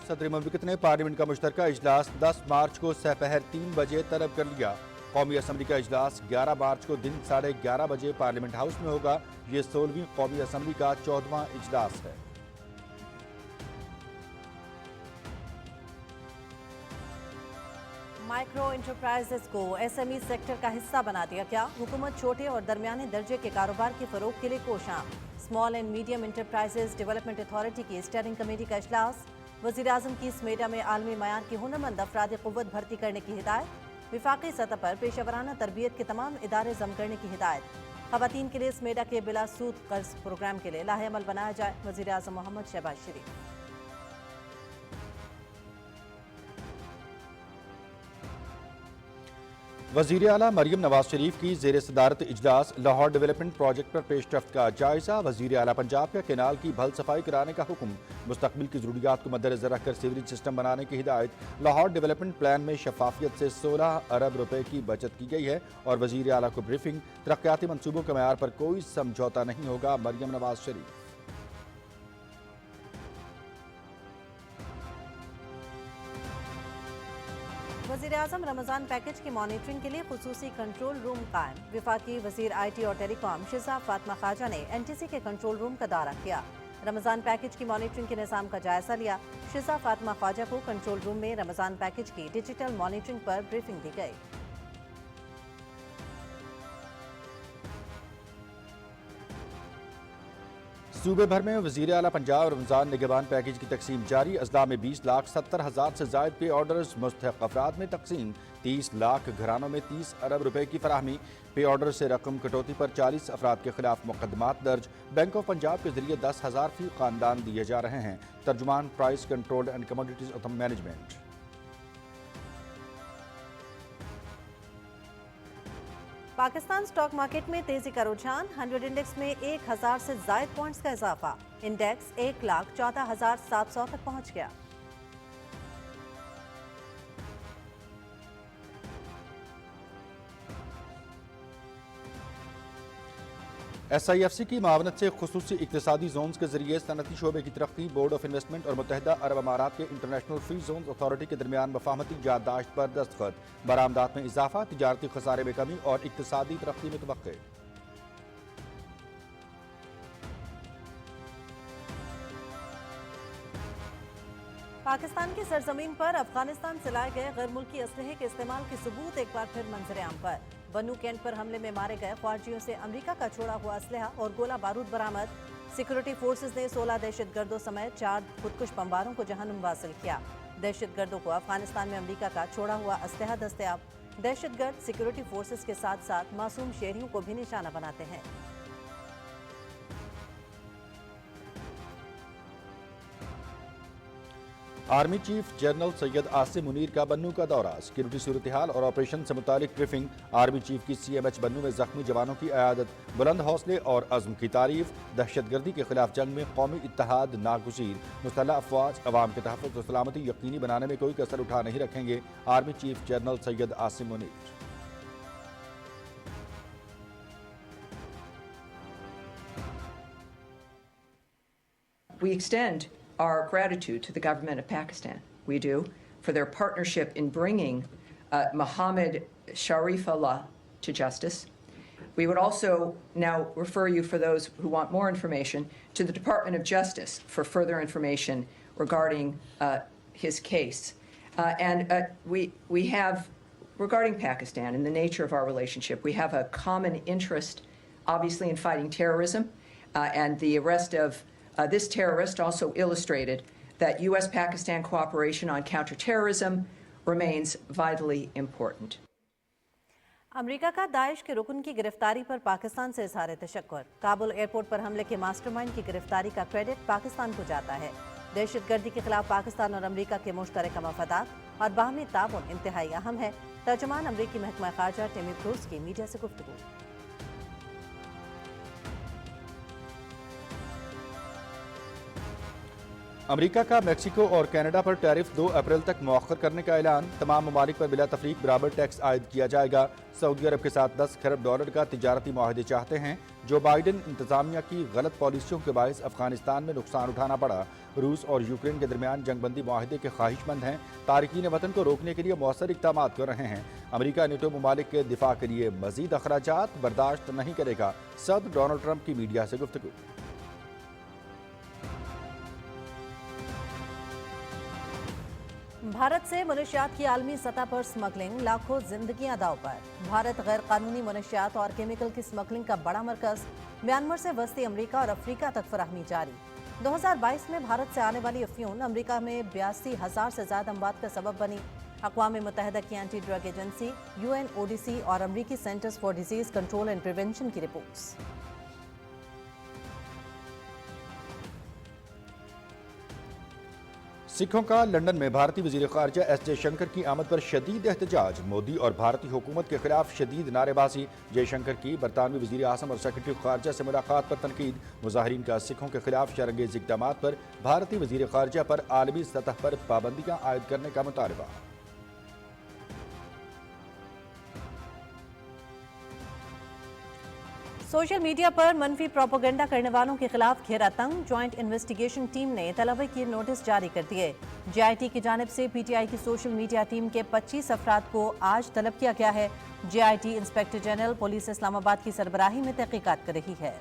सदर मुमलिकत ने पार्लियामेंट का मुश्तरका इजलास 10 मार्च को सपहर 3 बजे तलब कर लिया। कौमी असम्बली का इजलास 11 मार्च को दिन 11:30 बजे पार्लियामेंट हाउस में होगा। ये 16वीं कौमी असम्बली का 14वां इजलास है। माइक्रो इंटरप्राइजेस को एसएमई सेक्टर का हिस्सा बना दिया गया। हुकूमत छोटे और दरमियाने दर्जे के कारोबार के फरोग के लिए कोशां। Small and medium enterprises development authority की स्टीयरिंग कमेटी का इजलास। वज़ीर आज़म की इस मेडा में आलमी मयार की हुनरमंद अफराद क़ुव्वत भर्ती करने की हिदायत। विफाकी सतह पर पेशेवराना तरबियत के तमाम इदारे जम करने की हिदायत। ख़वातीन के लिए इस मेडा के बिला सूद कर्ज प्रोग्राम के लिए लाहे अमल बनाया जाए। वज़ीर आज़म मोहम्मद शहबाज शरीफ। वज़ीर आला मरियम नवाज शरीफ की ज़ेर सदारत इजलास। लाहौर डेवलपमेंट प्रोजेक्ट पर पेशरफ्त का जायजा। वज़ीर आला पंजाब का केनाल की भल सफाई कराने का हुक्म। मुस्तकबिल की ज़रूरियात को मद्देनज़र रखकर सीवरेज सिस्टम बनाने की हिदायत। लाहौर डेवलपमेंट प्लान में शफाफियत से 16 अरब रुपए की बचत की गई है। और वज़ीर आला को ब्रीफिंग। तरक्याती मनसूबों के मयार पर कोई समझौता नहीं होगा। मरियम नवाज शरीफ। वज़ीर आज़म रमज़ान पैकेज की मॉनिटरिंग के लिए खुसूसी कंट्रोल रूम कायम। विफाकी वज़ीर IT और टेलीकॉम शिज़ा फातिमा ख्वाजा ने NTC के कंट्रोल रूम का दौरा किया। रमज़ान पैकेज की मॉनिटरिंग के निज़ाम का जायजा लिया। शिज़ा फातिमा ख्वाजा को कंट्रोल रूम में रमज़ान पैकेज की डिजिटल मॉनिटरिंग पर ब्रीफिंग दी गई। सूबे भर में वज़ीर आला पंजाब रमज़ान निगहबान पैकेज की तकसीम जारी। अजला में 20,70,000 से ज़ायद पे ऑर्डर्स मुस्तहक़ अफराद में तकसीम। 30 लाख घरानों में 30 अरब रुपए की फराहमी। पे ऑर्डर से रकम कटौती पर 40 अफराद के खिलाफ मुकदमात दर्ज। बैंक ऑफ पंजाब के जरिए 10,000 फी खानदान दिए जा रहे हैं। तर्जुमान price control and commodities management. Pakistan stock market में तेजी का रुझान। 100 इंडेक्स में 1000 से ज़ायद पॉइंट्स का इजाफा। इंडेक्स 1,14,700 तक पहुंच गया। SIFC की मावनत से खुसूसी इक्तिसादी जोन्स के जरिए सनती शोबे की तरक्की। बोर्ड ऑफ इन्वेस्टमेंट और मुत्तहिदा अरब अमारात के इंटरनेशनल फ्री जोन अथॉरिटी के दरमियान मफाहमती याददाश्त पर दस्तखत। बरामदात में इजाफा, तिजारती खसारे में कमी और इक्तिसादी तरक्की में तवक्के। पाकिस्तान की सरजमीन पर अफगानिस्तान से लाए गए गैर मुल्की असलहे के इस्तेमाल के सबूत एक बार फिर मंजर-ए-आम पर। बन्नू कैंट पर हमले में मारे गए ख्वारजियों से अमेरिका का छोड़ा हुआ असलहा और गोला बारूद बरामद। सिक्योरिटी फोर्सेज ने 16 दहशतगर्दों समेत 4 खुदकुश बमबारों को जहन्नुम हासिल किया। दहशतगर्दों को अफगानिस्तान में अमेरिका का छोड़ा हुआ असलहा दस्तयाब। दहशतगर्द सिक्योरिटी फोर्सेज के साथ साथ मासूम शहरियों को भी निशाना बनाते हैं। Army chief general Syed Asim Munir का बन्नू का दौरा। सिक्योरिटी सूरत हाल और ऑपरेशन से मुतालिक ब्रीफिंग। आर्मी चीफ की CMH बन्नू में जख्मी जवानों की अयादत। बुलंद हौसले और अज़्म की तारीफ। दहशतगर्दी के खिलाफ जंग में कौमी इत्तेहाद नागुज़ीर। मुस्तल्ला अफवाज अवाम के तहफ़्फ़ुज़ और सलामती यकीनी बनाने में कोई कसर उठा नहीं रखेंगे। Army chief general Syed Asim Munir. We extend our gratitude to the government of Pakistan. We do, for their partnership in bringing Mohammed Sharifullah to justice. We would also now refer you, for those who want more information, to the Department of Justice for further information regarding his case. We have, regarding Pakistan and the nature of our relationship, we have a common interest, obviously, in fighting terrorism, and the arrest of this terrorist also illustrated that U.S.-Pakistan cooperation on counterterrorism remains vitally important. America का Daesh के रुकन की गिरफ्तारी पर पाकिस्तान से इजहार तशक्कुर। Kabul airport पर हमले के मास्टरमाइंड की गिरफ्तारी का क्रेडिट पाकिस्तान को जाता है। दहशतगर्दी के खिलाफ पाकिस्तान और अमेरिका के मुश्तरका मफादात और बाहमी ताउन इंतहाई अहम है। तर्जुमान अमरीकी महकमा खारजा टिमी क्रूज की मीडिया से गुफ्तगू। امریکہ کا میکسیکو اور کینیڈا پر ٹیرف 2 اپریل تک مؤخر کرنے کا اعلان، تمام ممالک پر بلا تفریق برابر ٹیکس عائد کیا جائے گا۔ سعودی عرب کے ساتھ $10 کھرب کا تجارتی معاہدے چاہتے ہیں۔ جو بائیڈن انتظامیہ کی غلط پالیسیوں کے باعث افغانستان میں نقصان اٹھانا پڑا۔ روس اور یوکرین کے درمیان جنگ بندی معاہدے کے خواہش مند ہیں، تارکین وطن کو روکنے کے لیے مؤثر اقدامات کر رہے ہیں۔ امریکہ نیٹو ممالک کے دفاع کے لیے مزید اخراجات برداشت نہیں کرے گا، صدر ڈونلڈ ٹرمپ کی میڈیا سے گفتگو۔ بھارت سے منشیات کی عالمی سطح پر سمگلنگ، لاکھوں زندگیاں داؤ پر۔ بھارت غیر قانونی منشیات اور کیمیکل کی سمگلنگ کا بڑا مرکز، میانمار سے وسطی امریکہ اور افریقہ تک فراہمی جاری۔ 2022 میں بھارت سے آنے والی افیون امریکہ میں 82,000 سے زائد اموات کا سبب بنی۔ اقوام متحدہ کی اینٹی ڈرگ ایجنسی UNODC اور امریکی centres for disease control and prevention کی رپورٹس۔ سکھوں کا لندن میں بھارتی وزیر خارجہ ایس جے شنکر کی آمد پر شدید احتجاج، مودی اور بھارتی حکومت کے خلاف شدید نعرے بازی۔ جے شنکر کی برطانوی وزیر اعظم اور سیکرٹری خارجہ سے ملاقات پر تنقید، مظاہرین کا سکھوں کے خلاف شرانگیز اقدامات پر بھارتی وزیر خارجہ پر عالمی سطح پر پابندیاں عائد کرنے کا مطالبہ۔ سوشل میڈیا پر منفی پروپیگنڈا کرنے والوں کے خلاف گھیرا تنگ، جوائنٹ انویسٹیگیشن ٹیم نے طلباء کی نوٹس جاری کر دیے۔ JIT کی جانب سے PTI کی سوشل میڈیا ٹیم کے 25 افراد کو آج طلب کیا گیا ہے۔ JIT انسپیکٹر جنرل پولیس اسلام آباد کی سربراہی میں تحقیقات کر رہی ہے۔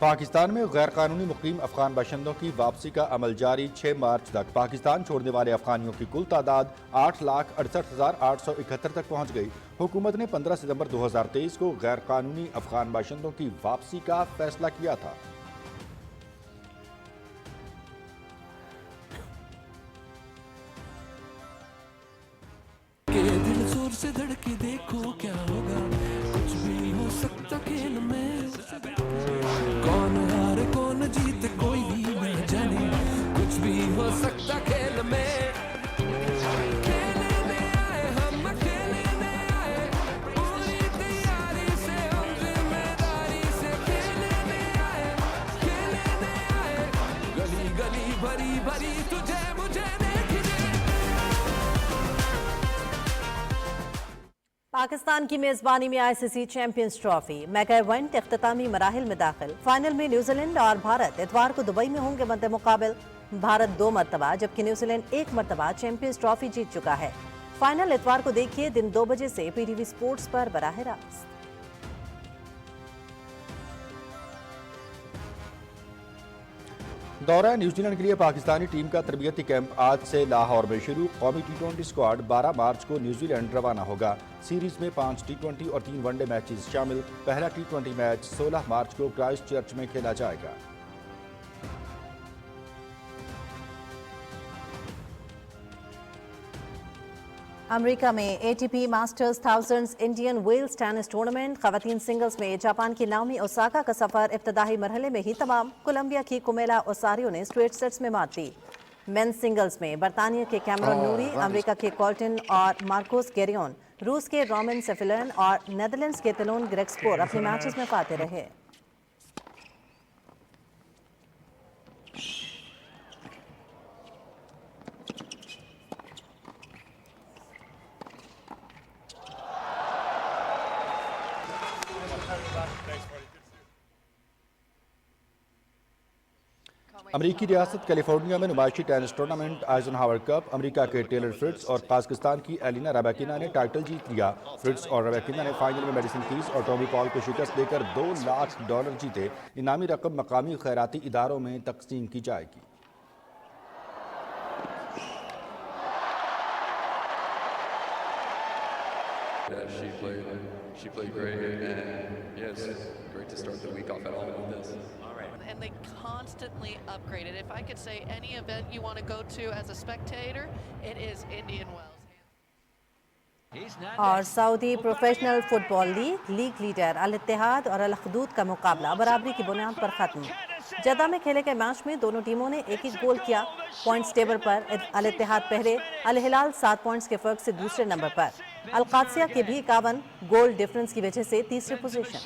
پاکستان میں غیر قانونی مقیم افغان باشندوں کی واپسی کا عمل جاری، 6 مارچ تک پاکستان چھوڑنے والے افغانیوں کی کل تعداد 8,68,871 تک پہنچ گئی۔ حکومت نے 15 ستمبر 2023 کو غیر قانونی افغان باشندوں کی واپسی کا فیصلہ کیا تھا۔ دل زور سے دھڑکی دیکھو کیا ہوگا، کچھ بھی ہو سکتا کھیل میں، کون ہار کون جیت کوئی بھی نہ جانے، کچھ بھی ہو سکتا کھیل میں، کھیلنے آئے ہم کھیلنے آئے، پوری تیاری سے ہم ذمہ داری سے کھیلنے آئے، گلی گلی بھری بھری تجھے مجھے دیکھنے۔ پاکستان کی میزبانی میں ICC champions trophy mega event اختتامی مراحل میں داخل، فائنل میں نیوزی لینڈ اور بھارت اتوار کو دبئی میں ہوں گے مد مقابل۔ بھارت 2 مرتبہ جبکہ نیوزی لینڈ 1 مرتبہ چیمپئنز ٹرافی جیت چکا ہے۔ فائنل اتوار کو دیکھیے دن 2 بجے سے PTV سپورٹس پر براہ راست۔ دورہ نیوزی لینڈ کے لیے پاکستانی ٹیم کا تربیتی کیمپ آج سے لاہور میں شروع، قومی T20 اسکواڈ 12 مارچ کو نیوزی لینڈ روانہ ہوگا۔ سیریز میں 5 T20 اور 3 ون ڈے میچز شامل، پہلا T20 میچ 16 مارچ کو کرائسٹ چرچ میں کھیلا جائے گا۔ امریکہ میں ATP Masters 1000 Indian Wells tennis tournament, خواتین سنگلز میں جاپان کی ناؤمی اوساکا کا سفر ابتدائی مرحلے میں ہی تمام، کولمبیا کی کومیلا اوساریو نے اسٹریٹ سیٹس میں مات دی۔ مینز سنگلز میں برطانیہ کے کیمرون نوری، امریکہ کے کولٹن اور مارکوس گیریون، روس کے رومن سیفلن اور نیدرلینڈز کے تلون گریگسپور اپنے میچز میں فاتح رہے۔ امریکی ریاست کیلیفورنیا میں نمائشی ٹینس ٹورنامنٹ آئزن ہاور کپ، امریکہ کے ٹیلر فرٹز اور قازقستان کی ایلینا ربیکینا نے ٹائٹل جیت لیا۔ فرٹز اور ربیکینا نے فائنل میں میڈیسن کیز اور ٹامی پال کو شکست دے کر $2 لاکھ جیتے۔ انعامی رقم مقامی خیراتی اداروں میں تقسیم کی جائے گی۔ She played great, and yeah, it's great to start the week off at home with this. All right. And they constantly upgrade it. If I could say any event you want to go to as a spectator, it is Indian Wells. اور سعودی professional fit بال league leader الاتحاد اور الاخدود کا مقابلہ برابری کی بنیاد پر ختم۔ जद्दा में खेले गए मैच में दोनों टीमों ने एक एक गोल किया। पॉइंट्स टेबल पर अल इत्तेहाद पहले, अल हिलाल 7 पॉइंट्स के फर्क से दूसरे नंबर पर। अल कादसिया के भी 51 गोल डिफरेंस की वजह से तीसरे पोजीशन।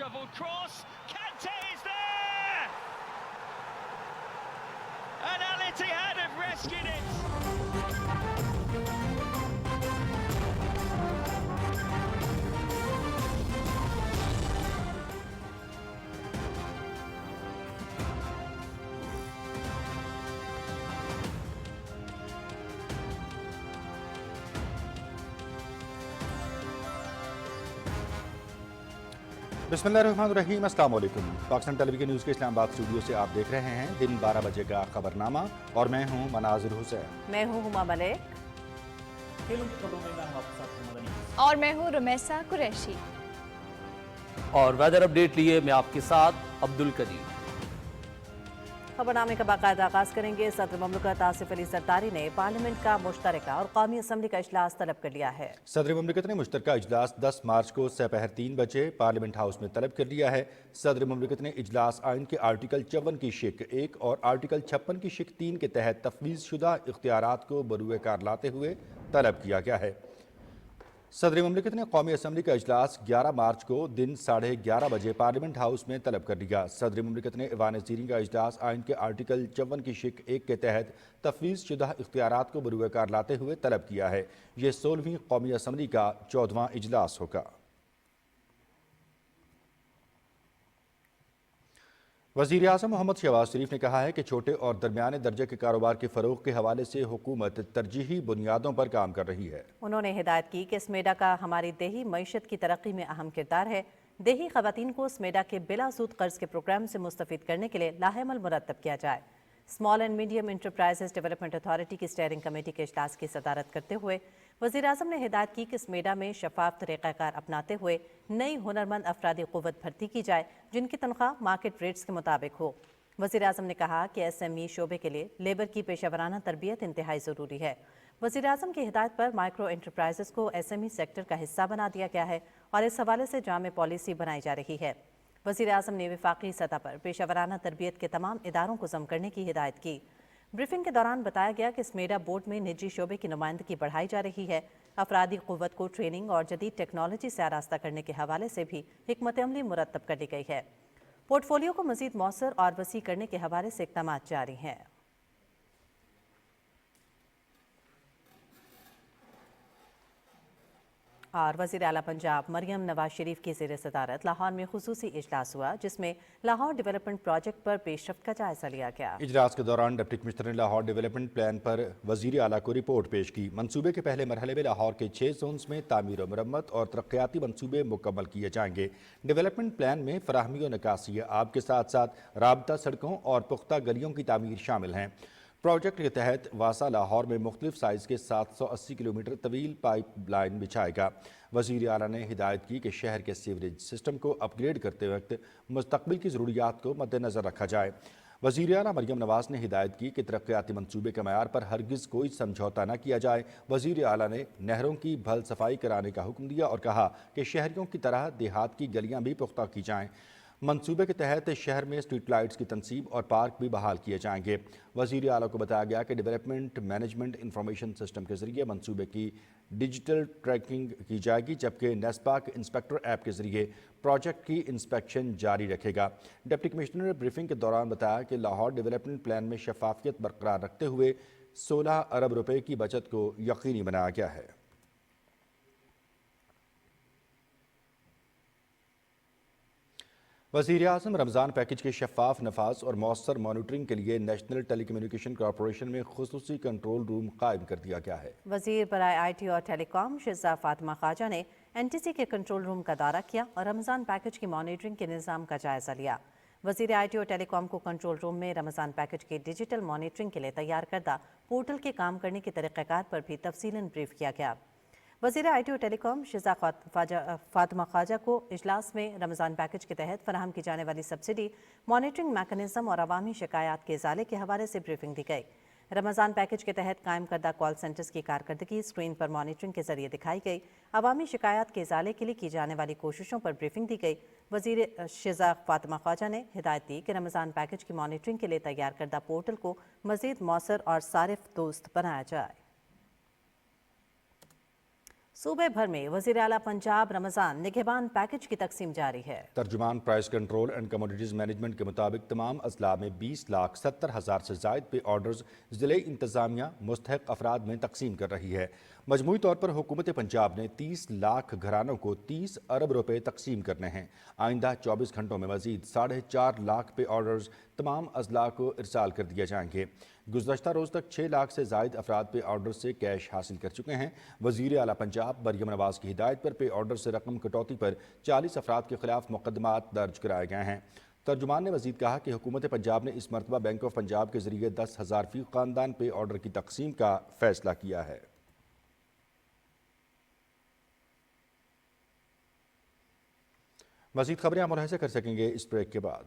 बिस्मिल्लाहिर्रहमानिर्रहीम, अस्सलाम वालेकुम। पाकिस्तान टेलीविजन न्यूज़ के इस्लामाबाद स्टूडियो से आप देख रहे हैं दिन 12 बजे का खबरनामा और मैं हूं मनाजिर हुसैन। मैं हूं हुमा मलिक और मैं हूं रुमैसा कुरैशी। और वेदर अपडेट लिए मैं आपके साथ अब्दुल कदीर। खबरनामे का बाकायदा आगाज करेंगे। सदर मुमलिकत आसिफ अली सरदारी ने पार्लियामेंट का मुश्तरका और कौमी असम्बली का इजलास तलब कर लिया है। सदर मुमलिकत ने मुश्तरका इजलास 10 मार्च को सपहर 3 बजे पार्लियामेंट हाउस में तलब कर लिया है। सदर मुमलिकत ने इजलास आइन के आर्टिकल 54 की शिक 1 और आर्टिकल 56 की शिक 3 के तहत तफवीज़ शुदा इख्तियारात को बरूए कार लाते हुए तलब किया गया है। सदर मुमलिकत ने कौमी असम्बली का इजलास 11 मार्च को दिन 11:30 बजे पार्लियामेंट हाउस में तलब कर लिया। सदर मुमलिकत ने ऐवान ज़ीरीन का इजलास आइन के आर्टिकल 54 की शिक 1 के तहत तफवीज़ शुदा इख्तियारात को बरूए कार लाते हुए तलब किया है। ये 16वीं कौमी असम्बली का 14वां इजलास होगा। वज़ीर आज़म मोहम्मद शहबाज शरीफ ने कहा है कि छोटे और दरमियाने दर्जे के कारोबार के फ़रोग़ के हवाले से हुकूमत तरजीही बुनियादों पर काम कर रही है। उन्होंने हिदायत की कि स्मेडा का हमारी देही मईशत की तरक्की में अहम किरदार है। देही ख़वातीन को स्मेडा के बिला सूद कर्ज के प्रोग्राम से मुस्तफ़ीद करने के लिए लाहेमल मुरतब किया जाए। Small and medium enterprises development authority की स्टीयरिंग कमेटी के इजलास की सदारत करते हुए वज़ीर आज़म ने हिदायत की कि स्मेडा में शफाफ तरीक़ाकार अपनाते हुए नई हुनरमंद अफरादी क़ुव्वत भर्ती की जाए जिनकी तनख्वाह मार्केट रेट्स के मुताबिक हो। वज़ीर आज़म ने कहा कि SME शोबे के लिए लेबर की पेशेवराना तरबियत इंतहाई ज़रूरी है। वज़ीर आज़म की हिदायत पर माइक्रो एंटरप्राइजेस को SME सेक्टर का हिस्सा बना दिया गया है और इस हवाले से जामे पॉलिसी बनाई जा रही है। वज़ीर आज़म ने वफाकी सतह पर पेशेवराना तरबियत के तमाम इदारों को जम करने की हिदायत की। ब्रीफिंग के दौरान बताया गया कि स्मेडा बोर्ड में निजी शोबे की नुमाइंदगी बढ़ाई जा रही है। अफरादी क़ुव्वत को ट्रेनिंग और जदीद टेक्नोलॉजी से आरास्ता करने के हवाले से भी हिकमत अमली मुरतब कर ली गई है। पोर्टफोलियो को मज़ीद मौसर और वसी करने के हवाले से इक़दाम जारी हैं। और वज़ीर आला पंजाब मरियम नवाज शरीफ की ज़ेर सदारत लाहौर में खुसूसी इजलास हुआ जिसमें लाहौर डेवलपमेंट प्रोजेक्ट पर पेशरफ्त का जायजा लिया गया। इजलास के दौरान डिप्टी कमिश्नर ने लाहौर डेवलपमेंट प्लान पर वज़ीर आला को रिपोर्ट पेश की। मंसूबे के पहले मरहले में लाहौर के 6 जोन्स में तामीर व मरम्मत और तरक्याती मंसूबे मुकम्मल किए जाएंगे। डेवलपमेंट प्लान में फराहमी व निकासी आब के साथ साथ राबता सड़कों और पुख्ता गलियों की तामीर शामिल हैं। प्रोजेक्ट के तहत वासा लाहौर में मुख्तलिफ साइज़ के 780 किलोमीटर तवील पाइप लाइन बिछाएगा। वज़ीर आला ने हिदायत की कि शहर के सीवरेज सिस्टम को अपग्रेड करते वक्त मुस्तक़बिल की ज़रूरियात को मद्देनज़र रखा जाए। वज़ीर आला मरियम नवाज़ ने हिदायत की कि तरक्याती मंसूबे के मयार पर हरगिज़ कोई समझौता न किया जाए। वज़ीर आला ने नहरों की भल सफाई कराने का हुक्म दिया और कहा कि शहरियों की तरह देहात की गलियाँ भी पुख्ता की जाएँ। मंसूबे के तहत शहर में स्ट्रीट लाइट्स की तनसीब और पार्क भी बहाल किए जाएंगे। वज़ीर आला को बताया गया कि डेवलपमेंट मैनेजमेंट इंफॉर्मेशन सिस्टम के ज़रिए मंसूबे की डिजिटल ट्रैकिंग की जाएगी जबकि नेस्पाक इंस्पेक्टर ऐप के ज़रिए प्रोजेक्ट की इंस्पेक्शन जारी रखेगा। डिप्टी कमिश्नर ने ब्रीफिंग के दौरान बताया कि लाहौर डेवलपमेंट प्लान में शफाफियत बरकरार रखते हुए 16 अरब रुपए की बचत को यकीनी बनाया गया है। वज़ीर आज़म रमज़ान पैकेज के शफाफ नफाज और मौसर मॉनिटरिंग के लिए नेशनल टेली कम्युनिकेशन कॉरपोरेशन में खुसूसी कंट्रोल रूम कायम कर दिया गया है। वज़ीर बराए IT और टेलीकॉम शिज़ा फातिमा ख्वाजा ने NTC के कंट्रोल रूम का दौरा किया और रमज़ान पैकेज की मॉनिटरिंग के निज़ाम का जायज़ा लिया। वज़ीर IT और टेलीकॉम को कंट्रोल रूम में रमज़ान पैकेज के डिजिटल मॉनिटरिंग के लिए तैयार करदा पोर्टल के काम करने के तरीक़ाकार पर भी तफसीलन ब्रीफ किया गया। वज़ीर IT और टेलीकॉम शिज़ा फातिमा ख्वाजा को इजलास में रमज़ान पैकेज के तहत फराहम की जाने वाली सब्सिडी, मॉनिटरिंग मैकेनिज़्म और अवामी शिकायत के इज़ाले के हवाले से ब्रीफिंग दी गई। रमज़ान पैकेज के तहत कायम करदा कॉल सेंटर्स की कारकर्दगी स्क्रीन पर मॉनिटरिंग के जरिए दिखाई गई। अवामी शिकायत के इजाले के लिए की जाने वाली कोशिशों पर ब्रीफिंग दी गई। वज़ीर शिज़ा फातिमा ख्वाजा ने हिदायत दी कि रमज़ान पैकेज की मॉनिटरिंग के लिए तैयार करदा पोर्टल को मज़ीद मौसर और सारिफ दोस्त बनाया जाए। सूबे भर में वज़ीर आला पंजाब रमज़ान निगहबान पैकेज की तकसीम जारी है। तर्जुमान price control and commodities management के मुताबिक तमाम अजला में 20,70,000 से ज़ायद पे ऑर्डर्स ज़िले इंतज़ामिया मुस्तहक़ अफराद में तकसीम कर रही है। मजमूई तौर पर हुकूमत पंजाब ने 30 लाख घरानों को 30 अरब रुपए तकसीम करने हैं। आइंदा 24 घंटों में मज़ीद 4.5 लाख पे ऑर्डर्स तमाम अजला को इरसाल कर दिए जाएंगे। गुज़श्ता रोज़ तक 6 लाख से ज़ायद अफराद पे ऑर्डर से कैश हासिल कर चुके हैं। वज़ीर आला पंजाब मरियम नवाज़ की हिदायत पर पे ऑर्डर से रकम कटौती पर 40 अफराद के खिलाफ मुकदमात दर्ज कराए गए हैं। तर्जुमान ने मज़ीद कहा कि हुकूमत पंजाब ने इस मरतबा बैंक ऑफ पंजाब के ज़रिए 10,000 फ़ी ख़ानदान पे ऑर्डर की तकसीम का फ़ैसला किया है। मज़ीद खबरें आप मुलाहिज़ा कर सकेंगे इस ब्रेक के बाद।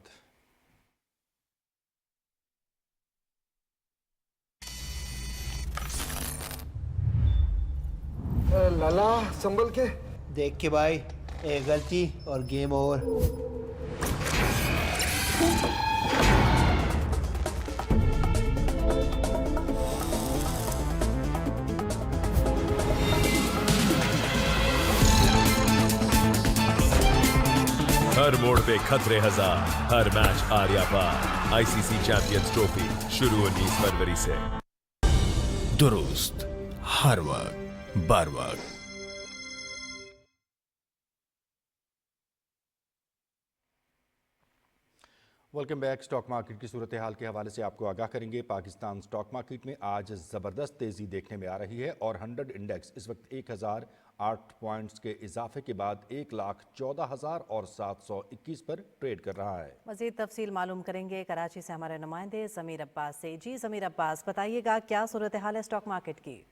लाला संभल के देख के भाई, एक गलती और गेम ओवर। हर मोड़ पे खतरे हजार, हर मैच आर्या पार। आईसीसी चैंपियंस ट्रॉफी शुरू 19 फरवरी से। दुरुस्त हर वक्त बार वक्त। Welcome back. स्टॉक मार्केट की सूरत हाल के हवाले से आपको आगाह करेंगे। पाकिस्तान स्टॉक मार्केट में आज ज़बरदस्त तेज़ी देखने में आ रही है और 100 इंडेक्स इस वक्त 1008 पॉइंट्स के इजाफे के बाद 1,14,721 पर ट्रेड कर रहा है। मज़ीद तफसील मालूम करेंगे कराची से हमारे नुमाइंदे ज़मीर अब्बास से। जी ज़मीर अब्बास, बताइएगा क्या सूरत हाल है स्टॉक मार्केट की?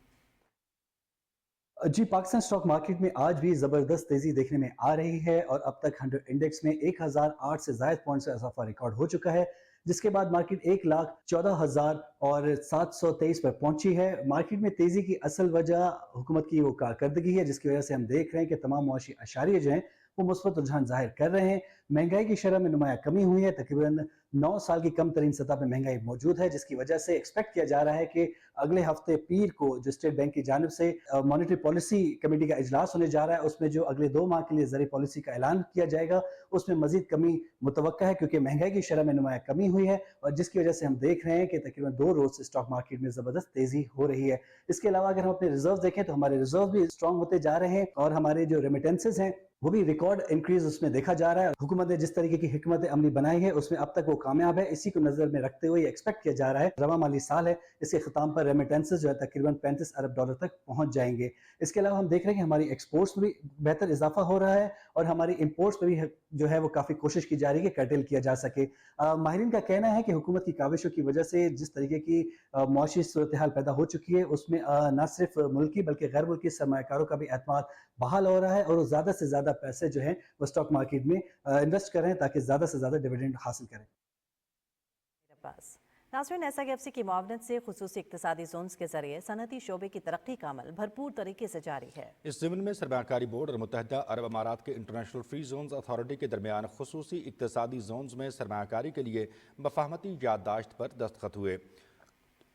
जी, पाकिस्तान स्टॉक मार्केट में आज भी ज़बरदस्त तेज़ी देखने में आ रही है और अब तक 100 इंडेक्स में 1008 से ज़ायद पॉइंट्स का इजाफा रिकॉर्ड हो चुका है, जिसके बाद मार्केट 1,14,723 पर पहुंची है। मार्केट में तेज़ी की असल वजह हुकूमत की वो कारकर्दगी है, जिसकी वजह से हम देख रहे हैं कि तमाम मुआशी अशारिये जो हैं वो मुस्बत रुझान जाहिर कर रहे हैं। महंगाई की शरह में नुमाया कमी हुई है, तकरीबन 9 साल की कम तरीन सतह पर महंगाई मौजूद है, जिसकी वजह से एक्सपेक्ट किया जा रहा है कि अगले हफ्ते पीर को जो स्टेट बैंक की जानिब से मॉनेटरी पॉलिसी कमेटी का इजलास होने जा रहा है, उसमें जो अगले 2 माह के लिए ज़री पॉलिसी का ऐलान किया जाएगा, उसमें मजीद कमी मुतवक्का है, क्योंकि महंगाई की शरह में नुमाया कमी हुई है और जिसकी वजह से हम देख रहे हैं कि तकरीबन 2 रोज से स्टॉक मार्केट में ज़बरदस्त तेजी हो रही है। इसके अलावा अगर हम अपने रिजर्व देखें तो हमारे रिजर्व भी स्ट्रॉन्ग होते जा रहे हैं और हमारे जो रेमिटेंसेज हैं वो भी रिकॉर्ड इंक्रीज उसमें देखा जा रहा है। हुकूमत ने जिस तरीके की हिकमत अमली बनाई है उसमें अब तक वो कामयाब है। इसी को नजर में रखते हुए एक्सपेक्ट किया जा रहा है रवा माली साल है, इसके खिताम पर रेमिटेंसेज जो है तकरीबन 35 अरब डॉलर तक पहुंच जाएंगे। इसके अलावा हम देख रहे हैं कि हमारी एक्सपोर्ट्स में भी बेहतर इजाफा हो रहा है और हमारी इंपोर्ट्स में भी जो है वो काफी कोशिश की जा रही है कि कर्टेल किया जा सके। माहिरीन का कहना है कि हुकूमत की काविशों की वजह से जिस तरीके की मुआशी सूरत हाल पैदा हो चुकी है उसमें न सिर्फ मुल्की बल्कि गैर मुल्की सरमायाकारों का भी एतमाद बहाल हो रहा है और वो ज्यादा से ज्यादा पैसे जो है वो स्टॉक मार्केट में इन्वेस्ट करें ताकि ज्यादा से ज्यादा डिविडेंड हासिल करें। नाज़रीन, SIFC की मुआवनत से खुसूसी इक्तिसादी जोन्स के जरिए सनती शोबे की तरक्की का अमल भरपूर तरीके से जारी है। इस ज़िम्न में सरमायाकारी बोर्ड और मुत्तहिदा अरब अमारात के इंटरनेशनल फ्री जोन्स अथॉरिटी के दरमियान खुसूसी इक्तिसादी जोन्स में सरमायाकारी के लिए मफाहमती याददाश्त पर दस्तखत हुए।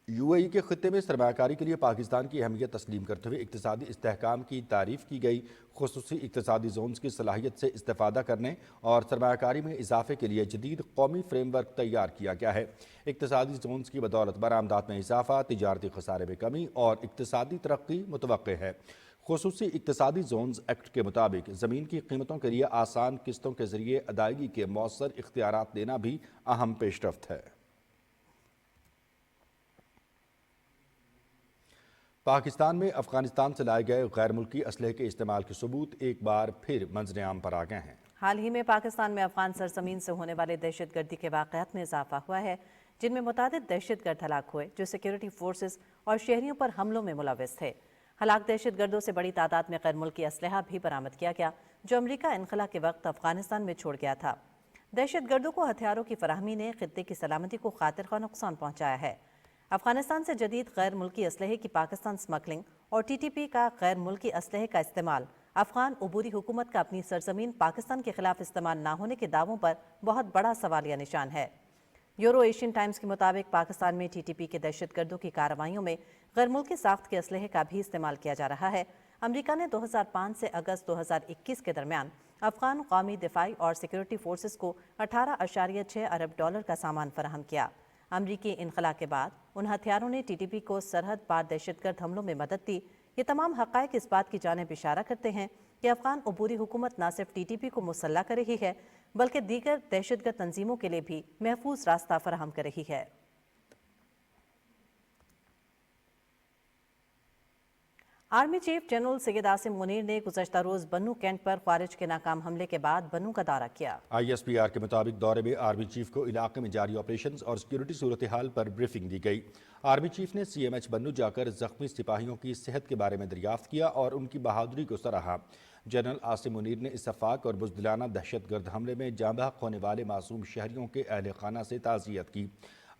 UAE के खित्ते में सरमायाकारी के लिए पाकिस्तान की अहमियत तस्लीम करते हुए इक्तिसादी इस्तेहकाम की तारीफ़ की गई। खुसूसी इक्तिसादी जोन्स की सलाहियत से इस्तेफादा करने और सरमायाकारी में इजाफे के लिए जदीद कौमी फ्रेमवर्क तैयार किया गया है। इक्तिसादी जोन्स की बदौलत बरामदात में इजाफा, तिजारती खसारे में कमी और इक्तिसादी तरक्की मुतवक्के है। खुसूसी इक्तिसादी जोन्स एक्ट के मुताबिक ज़मीन की कीमतों के लिए आसान किस्तों के जरिए अदायगी के मौसर इख्तियारात देना भी अहम पेशरफ्त है। पाकिस्तान में अफगानिस्तान से लाए गए गैर मुल्की असलहे के इस्तेमाल के सबूत एक बार फिर मंजर आम पर आ गए हैं। हाल ही में पाकिस्तान में अफगान सरजमीन से होने वाले दहशतगर्दी के वाक़यात में इजाफा हुआ है, जिनमें मुतादिद दहशतगर्द हलाक हुए जो सिक्योरिटी फोर्सेस और शहरियों पर हमलों में मुलविस थे। हलाक दहशतगर्दों से बड़ी तादाद में गैर मुल्की असलहा भी बरामद किया गया जो अमरीका इनखला के वक्त अफगानिस्तान में छोड़ गया था। दहशतगर्दों को हथियारों की फराहमी ने खित्ते की सलामती को खातिर का नुकसान पहुँचाया है। अफगानिस्तान से जदीद गैर मुल्की असलहे की पाकिस्तान स्मगलिंग और TTP का गैर मुल्की असलहे का इस्तेमाल अफगान अबूरी हुकूमत का अपनी सरजमीन पाकिस्तान के खिलाफ इस्तेमाल ना होने के दावों पर बहुत बड़ा सवालिया निशान है। यूरो एशियन टाइम्स के मुताबिक पाकिस्तान में TTP के दहशतगर्दों की कार्रवाइयों में गैर मुल्की साख्त के असलहे का भी इस्तेमाल किया जा रहा है। अमरीका ने 2005 से अगस्त 2021 के दरमियान अफगान कौमी दिफाई और सिक्योरिटी फोर्सेस को 18.6 अरब डॉलर का सामान फराहम किया। अमरीकी इनखला के बाद उन हथियारों ने TTP को सरहद पार दहशतगर्द हमलों में मदद दी। ये तमाम हक़ाइक़ इस बात की जानिब इशारा करते हैं कि अफगान अबूरी हुकूमत न सिर्फ TTP को मुसल्लह कर रही है बल्कि दीगर दहशतगर्द तंजीमों के लिए भी महफूज रास्ता फराहम कर रही है। Army chief general Syed Asim Munir ने गुज़श्ता रोज़ बन्नू कैंट पर ख़ारिज के नाकाम हमले के बाद बन्नू का दौरा किया। ISPR के मुताबिक दौरे में आर्मी चीफ को इलाके में जारी ऑपरेशंस और सिक्योरिटी सूरत हाल पर ब्रीफिंग दी गई। आर्मी चीफ ने CMH बन्नू जाकर जख्मी सिपाहियों की सेहत के बारे में दरियाफ्त किया और उनकी बहादुरी को सराहा। जनरल आसिम मुनीर ने इस आफाक और बुज़दिलाना दहशतगर्द हमले में जाँ बहक होने वाले मासूम शहरियों के अहल खाना से ताज़ियत की।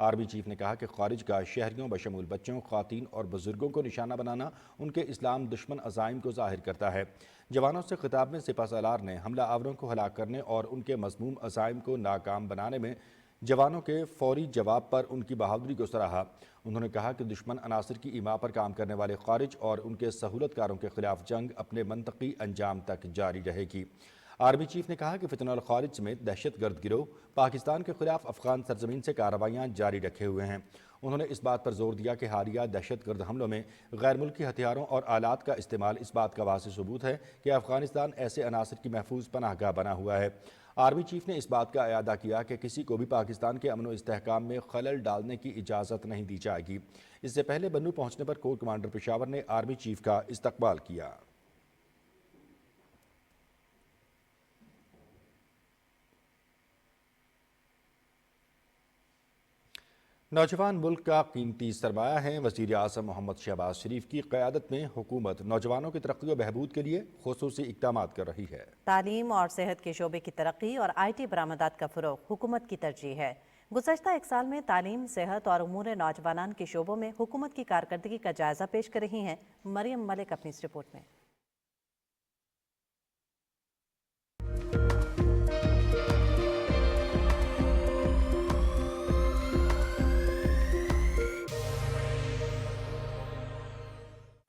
आर्मी चीफ ने कहा कि खारिज का शहरियों बशमूल बच्चों, ख़वातीन और बुजुर्गों को निशाना बनाना उनके इस्लाम दुश्मन अज़ाइम को ज़ाहिर करता है। जवानों से खिताब में सिपहसालार ने हमला आवरों को हलाक करने और उनके मज़मूम अज़ाइम को नाकाम बनाने में जवानों के फौरी जवाब पर उनकी बहादुरी को सराहा। उन्होंने कहा कि दुश्मन अनासर की इमा पर काम करने वाले खारिज और उनके सहूलतकारों के खिलाफ जंग अपने मंतकी अंजाम तक जारी रहेगी। आर्मी चीफ ने कहा कि फितनल खारिज समेत दहशतगर्द गिरोह पाकिस्तान के खिलाफ अफगान सरजमीन से कार्रवाइयाँ जारी रखे हुए हैं। उन्होंने इस बात पर जोर दिया कि हालिया दहशतगर्द हमलों में गैर मुल्की हथियारों और आलात का इस्तेमाल इस बात का वाज़ेह सबूत है कि अफगानिस्तान ऐसे अनासर की महफूज पनाहगाह बना हुआ है। आर्मी चीफ ने इस बात का अयादा किया कि किसी को भी पाकिस्तान के अमन व इस्तेहकाम में खलल डालने की इजाज़त नहीं दी जाएगी। इससे पहले बन्नू पहुँचने पर कोर कमांडर पेशावर ने आर्मी चीफ का इस्तकबाल किया। नौजवान मुल्क का कीमती सरमाया है। वज़ीर आज़म मोहम्मद शहबाज शरीफ की क़यादत में हुकूमत नौजवानों की तरक्की व बहबूद के लिए खुसूसी इक़दामात कर रही है। तालीम और सेहत के शोबे की तरक्की और IT बरामदात का फ़रोग़ हुकूमत की तरजीह है। गुज़श्ता एक साल में तालीम, सेहत और उमूर नौजवानान के शोबों में हुकूमत की कारकर्दगी का जायज़ा पेश कर रही हैं मरियम मलिक अपनी इस रिपोर्ट में।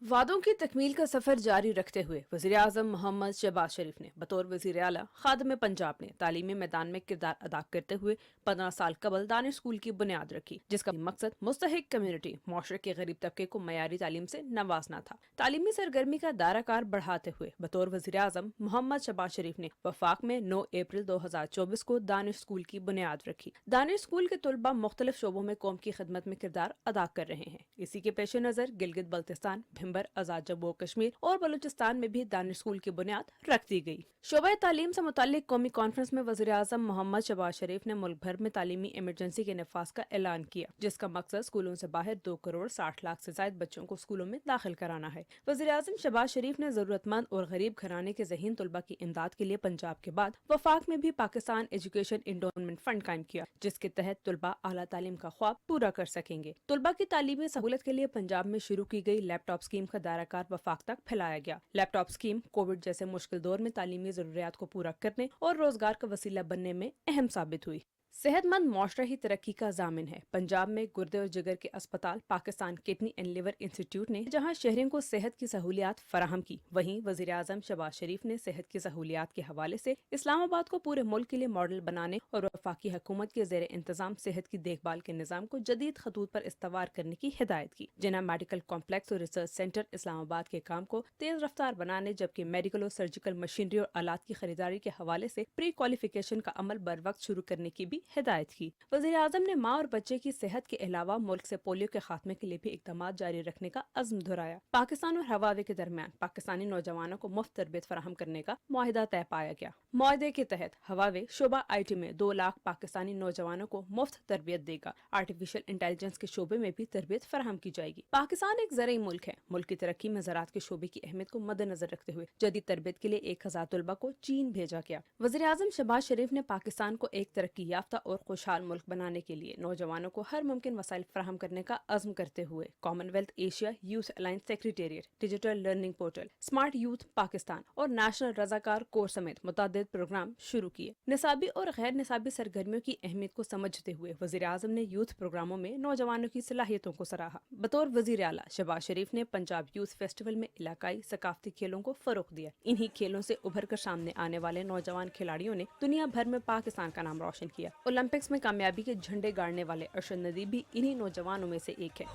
वादों की तकमील का सफर जारी रखते हुए वज़ीर आज़म मोहम्मद शहबाज शरीफ ने बतौर वज़ीर आला खादिम पंजाब ने तालीमी मैदान में किरदार अदा करते हुए 15 साल कबल दानिश स्कूल की बुनियाद रखी, जिसका मकसद मुस्तहिक कम्युनिटी माशरे के गरीब तबके को मयारी तालीम से नवाजना था। तालीमी सरगर्मी का दायराकार बढ़ाते हुए बतौर वज़ीर आज़म मोहम्मद शहबाज शरीफ ने वफाक में 9 अप्रैल 2024 को दानिश स्कूल की बुनियाद रखी। दानिश स्कूल के तलबा मुख्तलिफ शोबों में कौम की खिदमत में किरदार अदा कर रहे हैं। इसी के पेश नज़र गिलगित बल्तिस्तान, भिंबर, आजाद जम्मू कश्मीर और बलूचिस्तान में भी दानिश स्कूल की बुनियाद रख दी गई। शोबा तालीम से मुताल्लिक कौमी कॉन्फ्रेंस में वज़ीर आज़म मोहम्मद शहबाज शरीफ ने मुल्क भर में तालीमी इमरजेंसी के नफाज का ऐलान किया, जिसका मकसद स्कूलों से बाहर 2 करोड़ 60 लाख से ज्यादा बच्चों को स्कूलों में दाखिल कराना है। वज़ीर आज़म शहबाज शरीफ ने जरूरतमंद और गरीब घराने के ज़हीन तलबा की इमदाद के लिए पंजाब के बाद वफाक में भी पाकिस्तान एजुकेशन इंडोमेंट फंड कायम किया, जिसके तहत तलबा आला तालीम का ख्वाब पूरा कर सकेंगे। तलबा की तालीमी सहूलत के लिए पंजाब में शुरू की गई लैपटॉप स्कीम का दायराकार वफाक तक फैलाया गया। लैपटॉप स्कीम कोविड जैसे मुश्किल दौर में तालीमी जरूरियात को पूरा करने और रोजगार का वसीला बनने में अहम साबित हुई। सेहतमंद मुआशरा ही तरक्की का जामिन है। पंजाब में गुर्दे और जिगर के अस्पताल Pakistan kidney and liver institute ने जहां शहरियों को सेहत की सहूलियात फराहम की, वहीं वज़ीर आज़म शहबाज शरीफ ने सेहत की सहूलियात के हवाले से इस्लामाबाद को पूरे मुल्क के लिए मॉडल बनाने और वफाकी हुकूमत के ज़ेर इंतजाम सेहत की देखभाल के निज़ाम को जदीद खतूत पर इस्तवार करने की हिदायत की। जिन्ना मेडिकल कॉम्प्लेक्स और रिसर्च सेंटर इस्लामाबाद के काम को तेज रफ्तार बनाने, जबकि मेडिकल और सर्जिकल मशीनरी और आलात की खरीदारी के हवाले से प्री क्वालिफिकेशन का अमल बर वक्त शुरू करने की भी हिदायत की। वज़ीर आज़म ने माँ और बच्चे की सेहत के अलावा मुल्क से पोलियो के खात्मे के लिए भी इक़दामात जारी रखने का अज़्म दोहराया। पाकिस्तान और हवावे के दरमियान पाकिस्तानी नौजवानों को मुफ्त तरबियत फराहम करने का मुआहिदा तय पाया गया। मुआहिदे के तहत हवावे शोबा IT में 2 लाख पाकिस्तानी नौजवानों को मुफ्त तरबियत देगा। आर्टिफिशियल इंटेलिजेंस के शोबे में भी तरबियत फराहम की जाएगी। पाकिस्तान एक ज़रई मुल्क है। मुल्क की तरक्की में ज़राअत के शोबे की अहमियत को मद्देनजर रखते हुए जदीद तरबियत के लिए 1000 तलबा को चीन भेजा गया। वज़ीर आज़म शहबाज शरीफ ने पाकिस्तान को एक तरक्की याफ्ता याफ्ता और खुशहाल मुल्क बनाने के लिए नौजवानों को हर मुमकिन वसाइल फराहम करने का अज़्म करते हुए Commonwealth Asia youth alliance secretariat, digital learning portal, smart youth Pakistan और नेशनल रजाकार कोर्स समेत मुतअद्दिद प्रोग्राम शुरू किए। निसाबी और गैर निसाबी सरगर्मियों की अहमियत को समझते हुए वज़ीर आज़म ने यूथ प्रोग्रामों में नौजवानों की सलाहियतों को सराहा। बतौर वज़ीर आला शहबाज शरीफ ने पंजाब यूथ फेस्टिवल में इलाकाई सकाफती खेलों को फरोग दिया। इन्हीं खेलों से उभर कर सामने आने वाले नौजवान खिलाड़ियों ने दुनिया भर में पाकिस्तान का नाम रोशन किया। ओलंपिक्स में कामयाबी के झंडे गाड़ने वाले अरशद नदीम भी इन्हीं नौजवानों में से एक है।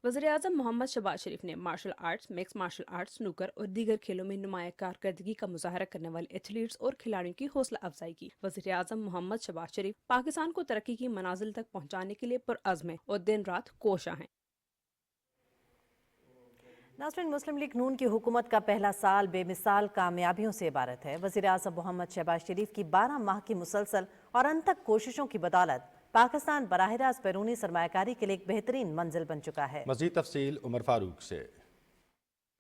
वज़ीर-ए-आज़म मोहम्मद शहबाज शरीफ ने martial arts, mix martial arts, snooker और दीगर खेलों में नुमाया कारकर्दगी का मुजाहरा करने वाले एथलीट्स और खिलाड़ियों की हौसला अफजाई की। वज़ीर-ए-आज़म मोहम्मद शहबाज शरीफ पाकिस्तान को तरक्की की मनाजिल तक पहुँचाने के लिए पुरअज़्म हैं और दिन रात कोशां हैं। नाज़रीन, मुस्लिम लीग नून की हुकूमत का पहला साल बेमिसाल कामयाबियों से इबारत है। वज़ीर-ए-आज़म मोहम्मद शहबाज शरीफ की 12 माह की मुसलसल और अनथक कोशिशों की बदौलत पाकिस्तान बराह रास्त बैरूनी सरमायाकारी के लिए एक बेहतरीन मंजिल बन चुका है। मज़ीद तफसील उमर फारूक से।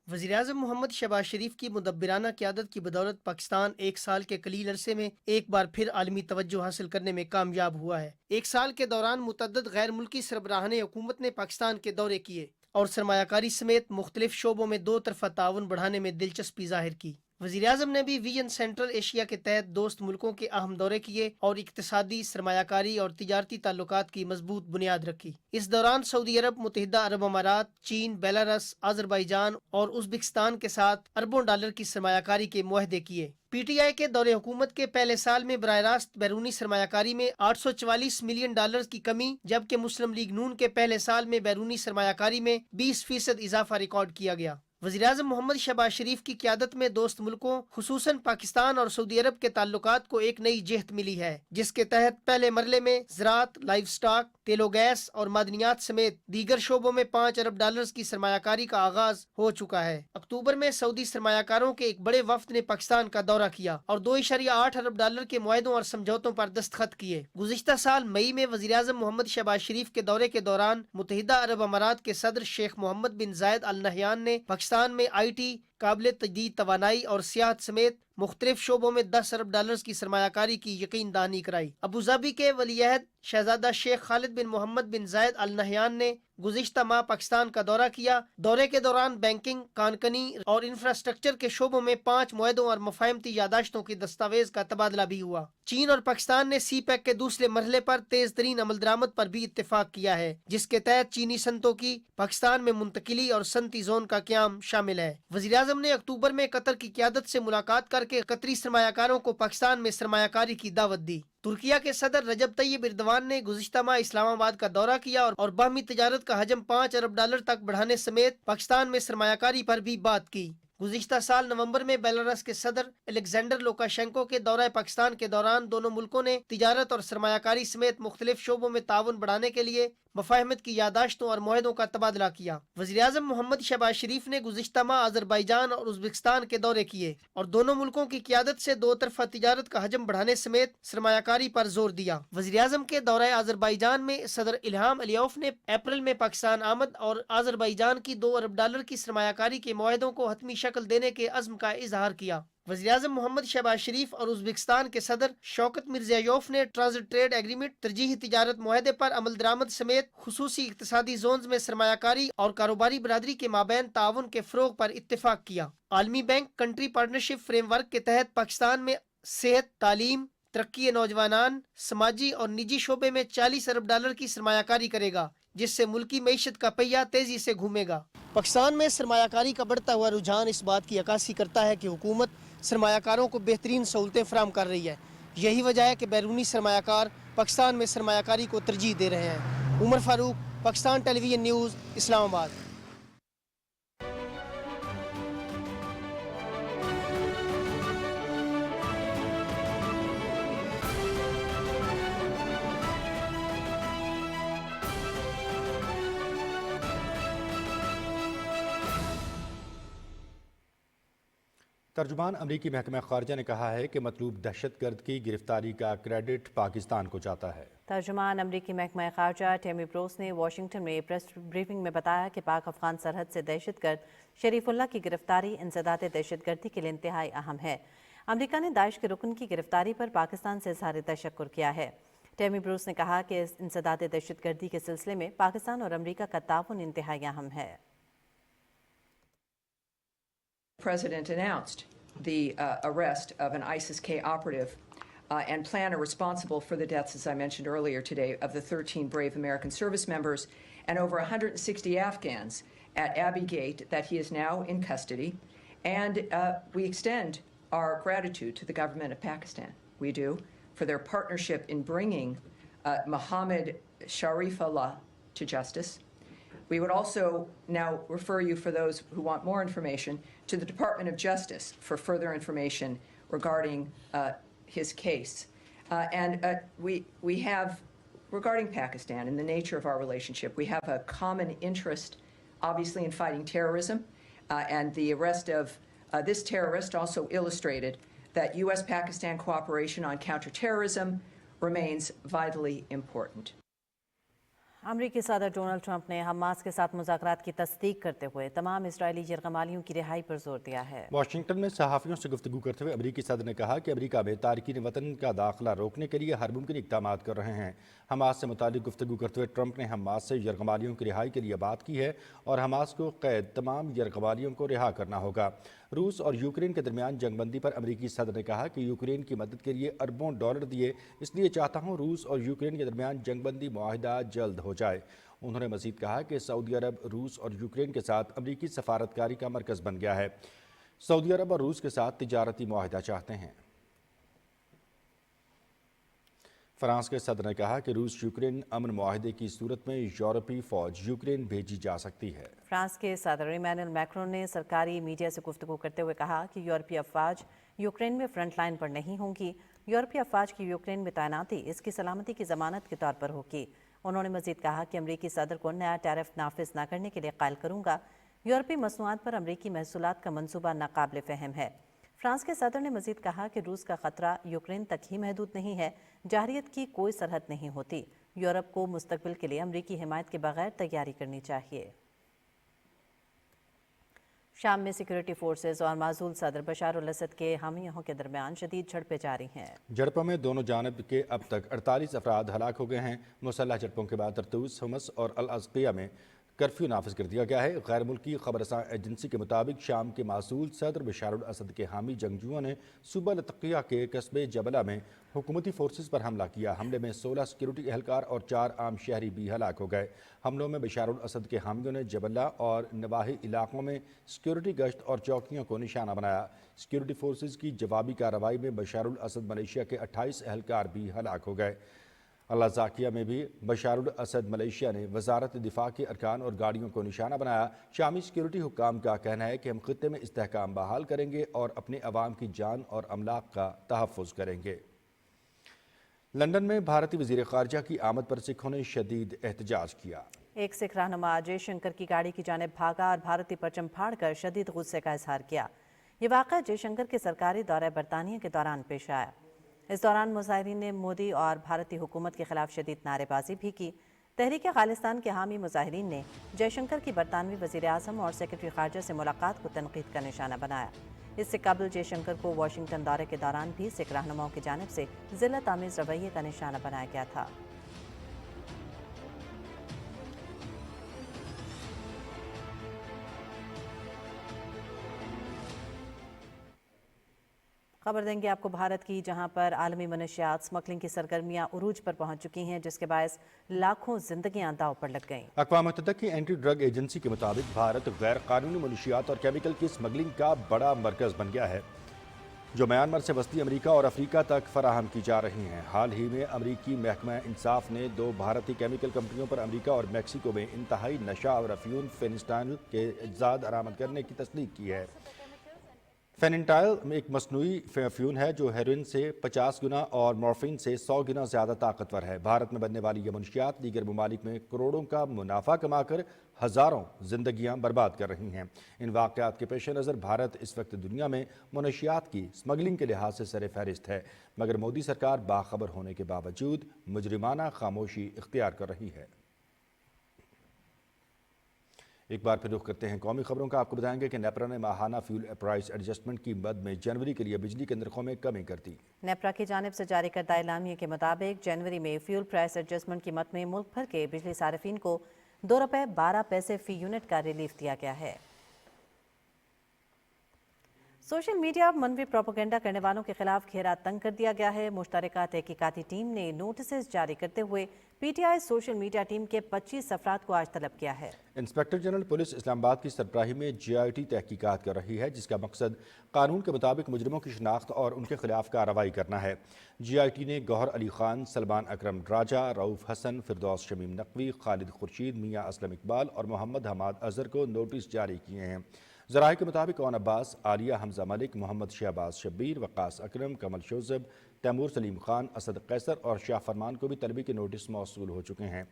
वज़ीर-ए-आज़म मोहम्मद शहबाज शरीफ की मुदब्बिराना क़यादत की बदौलत पाकिस्तान एक साल के कलील अरसे में एक बार फिर आलमी तवज्जो हासिल करने में कामयाब हुआ है। एक साल के दौरान मुतअद्दिद गैर मुल्की सरबराहान हुकूमत ने पाकिस्तान के दौरे किए और सरमायाकारी समेत मुख्तलिफ शोबों में दो तरफा ताउन बढ़ाने में दिलचस्पी जाहिर की। वज़ीर-ए-आज़म ने भी विजन सेंट्रल एशिया के तहत दोस्त मुल्कों के अहम दौरे किए और इक्तिसादी, सरमायाकारी और तिजारती ताल्लुकात की मजबूत बुनियाद रखी। इस दौरान सऊदी अरब, मुत्तहिदा अरब अमारात, चीन, बेलारस, आज़रबाईजान और उज़्बेकिस्तान के साथ अरबों डॉलर की सरमायाकारी के मुआहदे किए। PTI के दौरे हुकूमत के पहले साल में बराह रास्त बैरूनी सरमायाकारी में $844 मिलियन की कमी, जबकि मुस्लिम लीग नून के पहले साल में बैरूनी सरमायाकारी में 20% इजाफा रिकॉर्ड किया गया। वज़ीर-ए-आज़म मोहम्मद शहबाज शरीफ की क़यादत में दोस्त मुल्कों खुसूसन पाकिस्तान और सऊदी अरब के ताल्लुकात को एक नई जेहत मिली है, जिसके तहत पहले मरले में ज़राअत, लाइव स्टॉक, तेलो गैस और मादनियात समेत दीगर शोबों में $5 अरब की सरमायाकारी का आगाज हो चुका है। अक्टूबर में सऊदी सरमायाकारों के एक बड़े वफ्द ने पाकिस्तान का दौरा किया और $2.8 अरब के मुआहदों और समझौतों पर दस्तखत किए। गुज़िश्ता साल मई में वज़ीर-ए-आज़म मोहम्मद शहबाज शरीफ के दौरे के दौरान मुत्तहिदा अरब अमारात के सदर शेख मोहम्मद बिन जायद अल नहयान ने पाकिस्तान में IT, काबिल तजदीद तवानाई और सियाहत समेत मुख्तलिफ शोबों में $10 अरब की सरमायाकारी की यकीन दहानी कराई। अबू धाबी के वलीअहद शहजादा शेख खालिद बिन मोहम्मद बिन जायद अल नहयान ने गुज़िश्ता माह पाकिस्तान का दौरा किया। दौरे के दौरान बैंकिंग, कानकनी और इंफ्रास्ट्रक्चर के शोबों में 5 मुआहदों और मुफाहमती यादाश्तों की दस्तावेज का तबादला भी हुआ। चीन और पाकिस्तान ने CPEC के दूसरे मरहले पर तेज तरीन अमल दरामद पर भी इत्तेफाक किया है, जिसके तहत चीनी सनतों की पाकिस्तान में मुंतकिली और सनती जोन का क़याम शामिल है। वज़ीर-ए-आज़म ने अक्टूबर में कतर की क़यादत से मुलाकात करके कतरी सरमायाकारों को पाकिस्तान में सरमायाकारी की दावत दी। तुर्किया के सदर रजब तैयब एर्दोगान ने गुज़िश्ता माह इस्लामाबाद का दौरा किया और बाहमी तिजारत का हजम $5 अरब तक बढ़ाने समेत पाकिस्तान में सरमायाकारी पर भी बात की। गुज़िश्ता साल नवंबर में बेलारस के सदर अलेक्जेंडर लुकाशेंको के दौरा पाकिस्तान के दौरान दोनों मुल्कों ने तिजारत और सरमायाकारी समेत मुख्तलिफ शोबों में ताउन बढ़ाने के लिए मुफाहमत की यादाश्तों और मुआहदों का तबादला किया। वज़ीर-ए-आज़म मोहम्मद शहबाज शरीफ ने गुज़िश्ता माह आज़रबाईजान और उज़्बेकिस्तान के दौरे किए और दोनों मुल्कों की क़यादत से दो तरफा तिजारत का हजम बढ़ाने समेत सरमायाकारी पर जोर दिया। वज़ीर-ए-आज़म के दौरे आज़रबाईजान में सदर इल्हाम अलियौफ ने अप्रैल में पाकिस्तान आमद और आज़रबाईजान की $2 अरब की सरमायाकारी के मुआहदों को हतमी शक्ल देने के अज़्म का इजहार किया। वज़ीर-ए-आज़म मोहम्मद शहबाज शरीफ और उज़्बेकिस्तान के सदर शौकत मिर्ज़ियोयेव ने ट्रांजिट ट्रेड एग्रीमेंट, तरजीही तिजारत मुआहदे पर अमल दरामद समेत खुसूसी इक़्तिसादी जोन्स में सरमायाकारी और कारोबारी बरादरी के माबैन ताउन के फ़रोग़ पर इत्तेफाक किया। आलमी बैंक कंट्री पार्टनरशिप फ्रेमवर्क के तहत पाकिस्तान में सेहत, तालीम, तरक्की नौजवानान, समाजी और निजी शोबे में $40 अरब की सरमायाकारी करेगा, जिससे मुल्की मईशत का पहिया तेजी से घूमेगा। पाकिस्तान में सरमायाकारी का बढ़ता हुआ रुझान इस बात की अक्कासी करता है कि हुकूमत सरमायाकारों को बेहतरीन सहूलतें फराहम कर रही है। यही वजह है कि बैरूनी सरमायाकार पाकिस्तान में सरमायाकारी को तरजीह दे रहे हैं। Umar Farooq, Pakistan television news, Islamabad. ترجمان امریکی محکمہ خارجہ نے کہا ہے کہ مطلوب دہشت گرد کی گرفتاری کا کریڈٹ پاکستان کو جاتا ہے۔ ترجمان امریکی محکمہ خارجہ ٹیمی بروس نے واشنگٹن میں پریس بریفنگ میں بتایا کہ پاک افغان سرحد سے دہشت گرد شریف اللہ کی گرفتاری انسداد دہشت گردی کے لیے انتہائی اہم ہے۔ امریکہ نے داعش کے رکن کی گرفتاری پر پاکستان سے اظہار تشکر کیا ہے۔ ٹیمی بروس نے کہا کہ انسداد دہشت گردی کے سلسلے میں پاکستان اور امریکہ کا تعاون انتہائی اہم ہے۔ The President announced the arrest of an ISIS-K operative and planner responsible for the deaths, as I mentioned earlier today, of the 13 brave American service members and over 160 Afghans at Abbey Gate, that he is now in custody. And we extend our gratitude to the government of Pakistan. We do, for their partnership in bringing Mohammed Sharif Allah to justice. We would also now refer you, for those who want more information, to the Department of Justice for further information regarding his case. And we have, regarding Pakistan and the nature of our relationship, we have a common interest, obviously, in fighting terrorism. And the arrest of this terrorist also illustrated that U.S.-Pakistan cooperation on counterterrorism remains vitally important. امریکی صدر Donald Trump نے Hamas کے ساتھ مذاکرات کی تصدیق کرتے ہوئے تمام اسرائیلی یرغمالیوں کی رہائی پر زور دیا ہے۔ واشنگٹن میں صحافیوں سے گفتگو کرتے ہوئے امریکی صدر نے کہا کہ امریکہ میں تارکین وطن کا داخلہ روکنے کے لیے ہر ممکن اقدامات کر رہے ہیں۔ حماس سے متعلق گفتگو کرتے ہوئے ٹرمپ نے حماس سے یرغمالیوں کی رہائی کے لیے بات کی ہے اور حماس کو قید تمام یرغمالیوں کو رہا کرنا ہوگا۔ روس اور یوکرین کے درمیان جنگ بندی پر امریکی صدر نے کہا کہ یوکرین کی مدد کے لیے اربوں ڈالر دیے، اس لیے چاہتا ہوں روس اور یوکرین کے درمیان جنگ بندی معاہدہ جلد ہو جائے۔ انہوں نے مزید کہا کہ سعودی عرب روس اور یوکرین کے ساتھ امریکی سفارتکاری کا مرکز بن گیا ہے۔ سعودی عرب اور روس کے ساتھ تجارتی معاہدہ چاہتے ہیں۔ فرانس کے صدر نے کہا کہ روس یوکرین امن معاہدے کی صورت میں یورپی فوج یوکرین بھیجی جا سکتی ہے۔ فرانس کے صدر ایمینوئل میکرون نے سرکاری میڈیا سے گفتگو کرتے ہوئے کہا کہ یورپی افواج یوکرین میں فرنٹ لائن پر نہیں ہوں گی۔ یورپی افواج کی یوکرین میں تعیناتی اس کی سلامتی کی ضمانت کے طور پر ہوگی۔ انہوں نے مزید کہا کہ امریکی صدر کو نیا ٹیرف نافذ نہ کرنے کے لیے قائل کروں گا۔ یورپی مصنوعات پر امریکی محصولات کا منصوبہ ناقابل فہم ہے۔ فرانس کے صدر نے مزید کہا کہ روس کا خطرہ یوکرین تک ہی محدود نہیں ہے، جارحیت کی کوئی سرحد نہیں ہوتی۔ یورپ کو مستقبل کے لیے امریکی حمایت کے بغیر تیاری کرنی چاہیے۔ شام میں سیکورٹی فورسز اور معزول صدر بشار الاسد کے حامیوں کے درمیان شدید جھڑپیں جاری ہیں۔ جھڑپوں میں دونوں جانب کے اب تک 48 افراد ہلاک ہو گئے ہیں۔ مسلح جھڑپوں کے بعد طرطوس، حمص اور الازقیہ میں کرفیو نافذ کر دیا گیا ہے۔ غیر ملکی خبررساں ایجنسی کے مطابق شام کے معزول صدر بشار الاسد کے حامی جنگجوؤں نے صوبہ لتقیہ کے قصبے جبلہ میں حکومتی فورسز پر حملہ کیا۔ حملے میں 16 سیکورٹی اہلکار اور 4 عام شہری بھی ہلاک ہو گئے۔ حملوں میں بشار الاسد کے حامیوں نے جبلہ اور نواحی علاقوں میں سیکورٹی گشت اور چوکیوں کو نشانہ بنایا۔ سیکورٹی فورسز کی جوابی کارروائی میں بشار الاسد ملیشیا کے 28 اہلکار بھی ہلاک ہو گئے۔ الازاکیہ میں بھی بشار الاسد ملیشیا نے وزارت دفاع کے ارکان اور گاڑیوں کو نشانہ بنایا۔ شامی سیکورٹی حکام کا کہنا ہے کہ ہم خطے میں استحکام بحال کریں گے اور اپنے عوام کی جان اور املاک کا تحفظ کریں گے۔ لندن میں بھارتی وزیر خارجہ کی آمد پر سکھوں نے شدید احتجاج کیا۔ ایک سکھ رہنما جے شنکر کی گاڑی کی جانب بھاگا اور بھارتی پرچم پھاڑ کر شدید غصے کا اظہار کیا۔ یہ واقعہ جے شنکر کے سرکاری دورہ برطانیہ کے دوران پیش آیا۔ اس دوران مظاہرین نے مودی اور بھارتی حکومت کے خلاف شدید نعرے بازی بھی کی۔ تحریک خالستان کے حامی مظاہرین نے جے شنکر کی برطانوی وزیر اعظم اور سیکرٹری خارجہ سے ملاقات کو تنقید کا نشانہ بنایا۔ اس سے قبل جے شنکر کو واشنگٹن دورے کے دوران بھی سکھ رہنماؤں کی جانب سے ذلت آمیز رویے کا نشانہ بنایا گیا تھا۔ خبر دیں گے آپ کو بھارت کی، جہاں پر عالمی منشیات سمگلنگ کی سرگرمیاں عروج پر پہنچ چکی ہیں، جس کے باعث لاکھوں زندگیاں داؤ پر لگ گئیں۔ اقوام متحدہ کی اینٹی ڈرگ ایجنسی کے مطابق بھارت غیر قانونی منشیات اور کیمیکل کی سمگلنگ کا بڑا مرکز بن گیا ہے، جو میانمار سے وسطی امریکہ اور افریقہ تک فراہم کی جا رہی ہیں۔ حال ہی میں امریکی محکمہ انصاف نے 2 بھارتی کیمیکل کمپنیوں پر امریکہ اور میکسیکو میں انتہائی نشہ اور افیون فینسٹانل کے اجزاء برآمد کرنے کی تصدیق کی ہے۔ فینٹانل ایک مصنوعی فیون ہے جو ہیروئن سے 50 گنا اور مورفین سے 100 گنا زیادہ طاقتور ہے۔ بھارت میں بننے والی یہ منشیات دیگر ممالک میں کروڑوں کا منافع کما کر ہزاروں زندگیاں برباد کر رہی ہیں۔ ان واقعات کے پیش نظر بھارت اس وقت دنیا میں منشیات کی سمگلنگ کے لحاظ سے سر فہرست ہے، مگر مودی سرکار باخبر ہونے کے باوجود مجرمانہ خاموشی اختیار کر رہی ہے۔ ایک بار پھر رخ کرتے ہیں قومی خبروں کا۔ آپ کو بتائیں گے کہ نیپرا نے ماہانہ فیول پرائس ایڈجسٹمنٹ کی مد میں جنوری کے لیے بجلی کے نرخوں میں کمی کر دی۔ نیپرا کی جانب سے جاری کردہ اعلامیے کے مطابق جنوری میں فیول پرائس ایڈجسٹمنٹ کی مد میں ملک بھر کے بجلی صارفین کو ₹2.12 فی یونٹ کا ریلیف دیا گیا ہے۔ سوشل میڈیا منفی پروپیگنڈا کرنے والوں کے خلاف گھیرا تنگ کر دیا گیا ہے۔ مشترکہ تحقیقاتی ٹیم نے نوٹسز جاری کرتے ہوئے P T I social media team کے 25 افراد کو آج طلب کیا ہے۔ انسپکٹر جنرل پولیس اسلام آباد کی سربراہی میں GIT تحقیقات کر رہی ہے، جس کا مقصد قانون کے مطابق مجرموں کی شناخت اور ان کے خلاف کارروائی کرنا ہے۔ GIT نے گوہر علی خان، سلمان اکرم راجہ، رؤوف حسن، فردوس شمیم نقوی، خالد خورشید، میاں اسلم اقبال اور محمد حماد اظہر کو نوٹس جاری کیے ہیں۔ ذرائع کے مطابق اون عباس، عالیہ حمزہ ملک، محمد شہباز شبیر، وقاص اکرم، کمل شوذب، تیمور سلیم خان، اسد قیصر اور شاہ فرمان کو بھی طلبی کے نوٹس موصول ہو چکے ہیں۔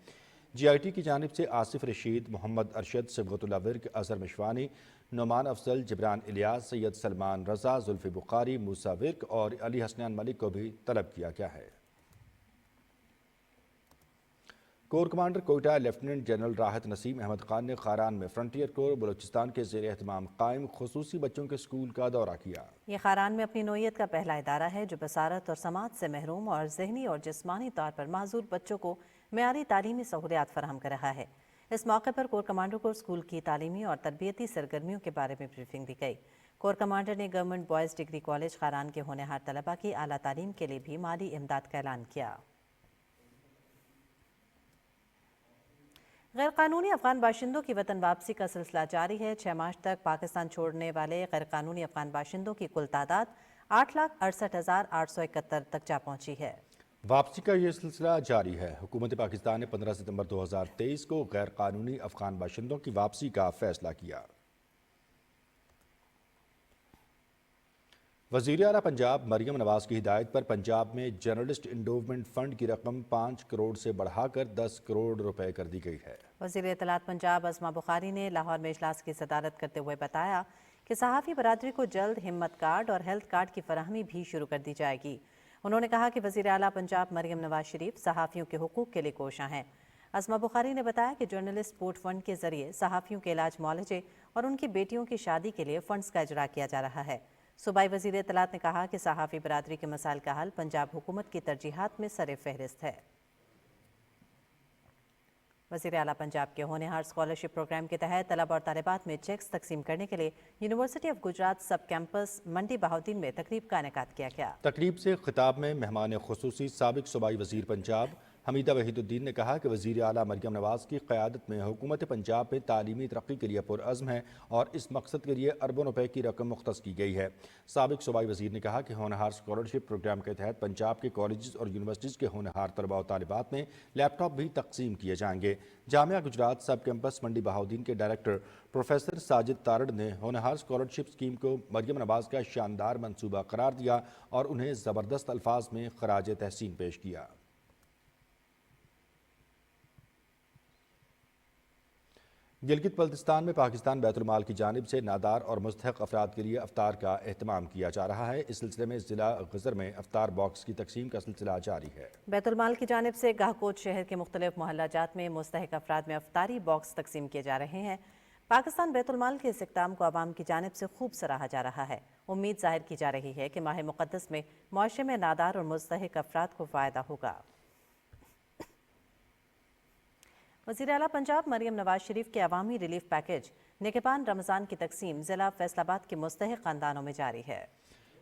GIT کی جانب سے آصف رشید، محمد ارشد، صبغت اللہ ورک، اظہر مشوانی، نعمان افضل، جبران الیاس، سید سلمان رضا، زلفی بخاری، موسیٰ ورک اور علی حسنان ملک کو بھی طلب کیا گیا ہے۔ Corps commander Quetta lieutenant general Rahat Naseem Ahmed Khan نے خاران میں فرنٹیئر کور بلوچستان کے زیر اہتمام قائم خصوصی بچوں کے اسکول کا دورہ کیا۔ یہ خاران میں اپنی نوعیت کا پہلا ادارہ ہے جو بصارت اور سماعت سے محروم اور ذہنی اور جسمانی طور پر معذور بچوں کو معیاری تعلیمی سہولیات فراہم کر رہا ہے۔ اس موقع پر کور کمانڈر کو اسکول کی تعلیمی اور تربیتی سرگرمیوں کے بارے میں بریفنگ دی گئی۔ کور کمانڈر نے government boys degree college Kharan کے ہونہار طلباء کی اعلیٰ تعلیم کے لیے بھی مالی امداد کا اعلان کیا۔ غیر قانونی افغان باشندوں کی وطن واپسی کا سلسلہ جاری ہے۔ 6 مارچ تک پاکستان چھوڑنے والے غیر قانونی افغان باشندوں کی کل تعداد 8,68,871 تک جا پہنچی ہے۔ واپسی کا یہ سلسلہ جاری ہے۔ حکومت پاکستان نے 15 ستمبر 2023 کو غیر قانونی افغان باشندوں کی واپسی کا فیصلہ کیا۔ وزیر اعلیٰ پنجاب مریم نواز کی ہدایت پر پنجاب میں جرنلسٹ انڈوومنٹ فنڈ کی رقم 5 کروڑ سے بڑھا کر 10 کروڑ روپے کر دی گئی ہے۔ وزیر اطلاعات پنجاب عظمہ بخاری نے لاہور میں اجلاس کی صدارت کرتے ہوئے بتایا کہ صحافی برادری کو جلد ہمت کارڈ اور ہیلتھ کارڈ کی فراہمی بھی شروع کر دی جائے گی۔ انہوں نے کہا کہ وزیر اعلیٰ پنجاب مریم نواز شریف صحافیوں کے حقوق کے لیے کوشاں ہیں۔ عظمہ بخاری نے بتایا کہ جرنلسٹ سپورٹ فنڈ کے ذریعے صحافیوں کے علاج معالجے اور ان کی بیٹیوں کی شادی کے لیے فنڈز کا اجرا کیا جا رہا ہے۔ صوبائی وزیر اطلاعات نے کہا کہ صحافی برادری کے مسائل کا حل پنجاب حکومت کی ترجیحات میں سر فہرست ہے۔ وزیر اعلیٰ پنجاب کے ہونہار اسکالرشپ پروگرام کے تحت طلبہ اور طالبات میں چیکس تقسیم کرنے کے لیے university of Gujrat sub campus Mandi Bahauddin میں تقریب کا انعقاد کیا گیا۔ تقریب سے خطاب میں مہمان خصوصی سابق صوبائی وزیر پنجاب حمیدہ وحید الدین نے کہا کہ وزیر اعلیٰ مریم نواز کی قیادت میں حکومت پنجاب میں تعلیمی ترقی کے لیے پرعزم ہے اور اس مقصد کے لیے اربوں روپے کی رقم مختص کی گئی ہے۔ سابق صوبائی وزیر نے کہا کہ ہونہار اسکالرشپ پروگرام کے تحت پنجاب کے کالجز اور یونیورسٹیز کے ہونہار طلباء و طالبات میں لیپ ٹاپ بھی تقسیم کیے جائیں گے۔ جامعہ گجرات سب کیمپس منڈی بہاؤدین کے ڈائریکٹر پروفیسر ساجد تارڑ نے ہونہار اسکالرشپ اسکیم کو مریم نواز کا شاندار منصوبہ قرار دیا اور انہیں زبردست الفاظ میں خراج تحسین پیش کیا۔ گلگت بلتستان میں پاکستان بیت المال کی جانب سے نادار اور مستحق افراد کے لیے افطار کا اہتمام کیا جا رہا ہے۔ اس سلسلے میں ضلع غزر میں افطار باکس کی تقسیم کا سلسلہ جاری ہے۔ بیت المال کی جانب سے گاہکوٹ شہر کے مختلف محلہ جات میں مستحق افراد میں افطاری باکس تقسیم کیے جا رہے ہیں۔ پاکستان بیت المال کے اس اقدام کو عوام کی جانب سے خوب سراہا جا رہا ہے۔ امید ظاہر کی جا رہی ہے کہ ماہ مقدس میں معاشرے میں نادار اور مستحق افراد کو فائدہ ہوگا۔ وزیر اعلیٰ پنجاب مریم نواز شریف کے عوامی ریلیف پیکج نگہبان رمضان کی تقسیم ضلع فیصل آباد کے مستحق خاندانوں میں جاری ہے۔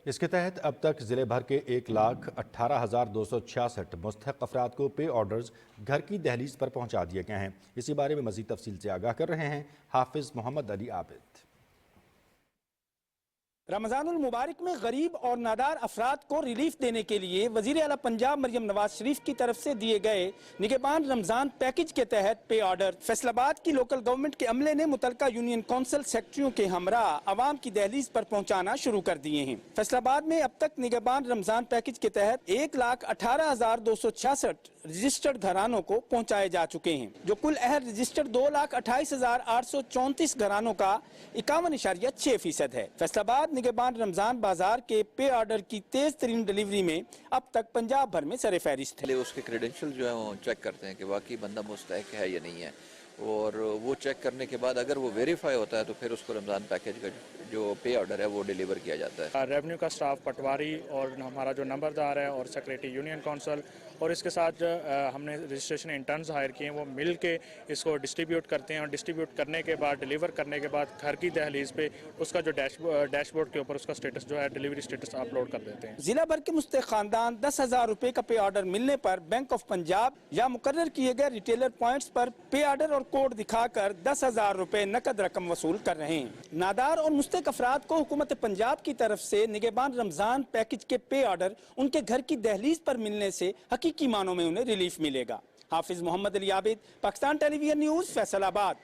اس کے تحت اب تک ضلع بھر کے 1,18,266 مستحق افراد کو پے آرڈرز گھر کی دہلیز پر پہنچا دیے گئے ہیں۔ اسی بارے میں مزید تفصیل سے آگاہ کر رہے ہیں حافظ محمد علی عابد۔ رمضان المبارک میں غریب اور نادار افراد کو ریلیف دینے کے لیے وزیر اعلیٰ پنجاب مریم نواز شریف کی طرف سے دیے گئے نگہبان رمضان پیکج کے تحت پے آرڈر فیصل آباد کی لوکل گورنمنٹ کے عملے نے متعلقہ یونین کونسل سیکٹریوں کے ہمراہ عوام کی دہلیز پر پہنچانا شروع کر دیے ہیں۔ فیصل آباد میں اب تک نگہبان رمضان پیکج کے تحت 1,18,266 رجسٹرڈ گھرانوں کو پہنچائے جا چکے ہیں، جو کل اہل رجسٹرڈ 2,28,834 گھرانوں کا 51.6% ہے۔ فیصل آباد نگہبان رمضان بازار کے پے آرڈر کی تیز ترین ڈیلیوری میں اب تک پنجاب بھر میں سر فہرست ہے۔ اس کے کریڈنشل جو ہے وہ چیک کرتے ہیں کہ واقعی بندہ مستحق ہے یا نہیں ہے، اور وہ چیک کرنے کے بعد اگر وہ ویریفائی ہوتا ہے تو پھر اس کو رمضان پیکج کا جو پے آرڈر ہے وہ ڈیلیور کیا جاتا ہے۔ ریونیو کا سٹاف، پٹواری اور ہمارا جو نمبردار ہے اور سیکریٹری یونین کونسل اور اس کے ساتھ ہم نے رجسٹریشن انٹرنز ہائر کیے ہیں، وہ مل کے اس کو ڈسٹریبیوٹ کرتے ہیں، اور ڈسٹریبیوٹ کرنے کے بعد ڈیلیور کرنے کے بعد گھر کی دہلیز پہ اس کا جو ڈیش بورڈ کے اوپر اس کا سٹیٹس جو ہے ڈیلیوری سٹیٹس اپلوڈ کر دیتے ہیں۔ ضلع بھر کے مستحق خاندان 10,000 روپے کا پے آرڈر ملنے پر بینک آف پنجاب یا مقرر کیے گئے ریٹیلر پوائنٹس پر پے آرڈر اور کوڈ دکھا کر 10,000 روپے نقد رقم وصول کر رہے ہیں۔ نادار اور مستحق افراد کو حکومت پنجاب کی طرف سے نگہبان رمضان پیکج کے پے آرڈر ان کے گھر کی دہلیز پر ملنے سے حقیقی معنوں میں انہیں ریلیف ملے گا۔ حافظ محمد علی عابد، پاکستان ٹیلی ویژن نیوز، فیصل آباد۔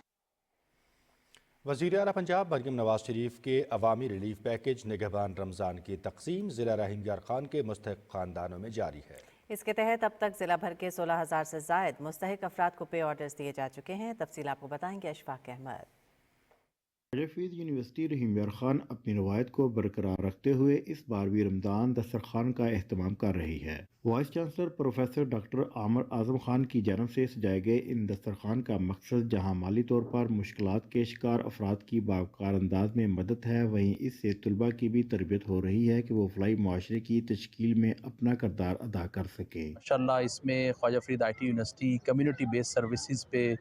وزیر اعلیٰ پنجاب مریم نواز شریف کے عوامی ریلیف پیکج نگہبان رمضان کی تقسیم ضلع رحیم یار خان کے مستحق خاندانوں میں جاری ہے۔ اس کے تحت اب تک ضلع بھر کے 16,000 سے زائد مستحق افراد کو پے آرڈرز دیے جا چکے ہیں۔ تفصیل آپ کو بتائیں گے اشفاق احمد۔ حفیظ یونیورسٹی رحیم یار خان اپنی روایت کو برقرار رکھتے ہوئے اس بار بھی رمضان دسترخوان کا اہتمام کر رہی ہے۔ وائس چانسلر پروفیسر ڈاکٹر عامر اعظم خان کی جانب سے سجائے گئے ان دسترخوان کا مقصد جہاں مالی طور پر مشکلات کے شکار افراد کی باوقار انداز میں مدد ہے، وہیں اس سے طلباء کی بھی تربیت ہو رہی ہے کہ وہ فلاحی معاشرے کی تشکیل میں اپنا کردار ادا کر سکیں۔ ماشاءاللہ اس میں Khwaja Farid I T university community base services پہ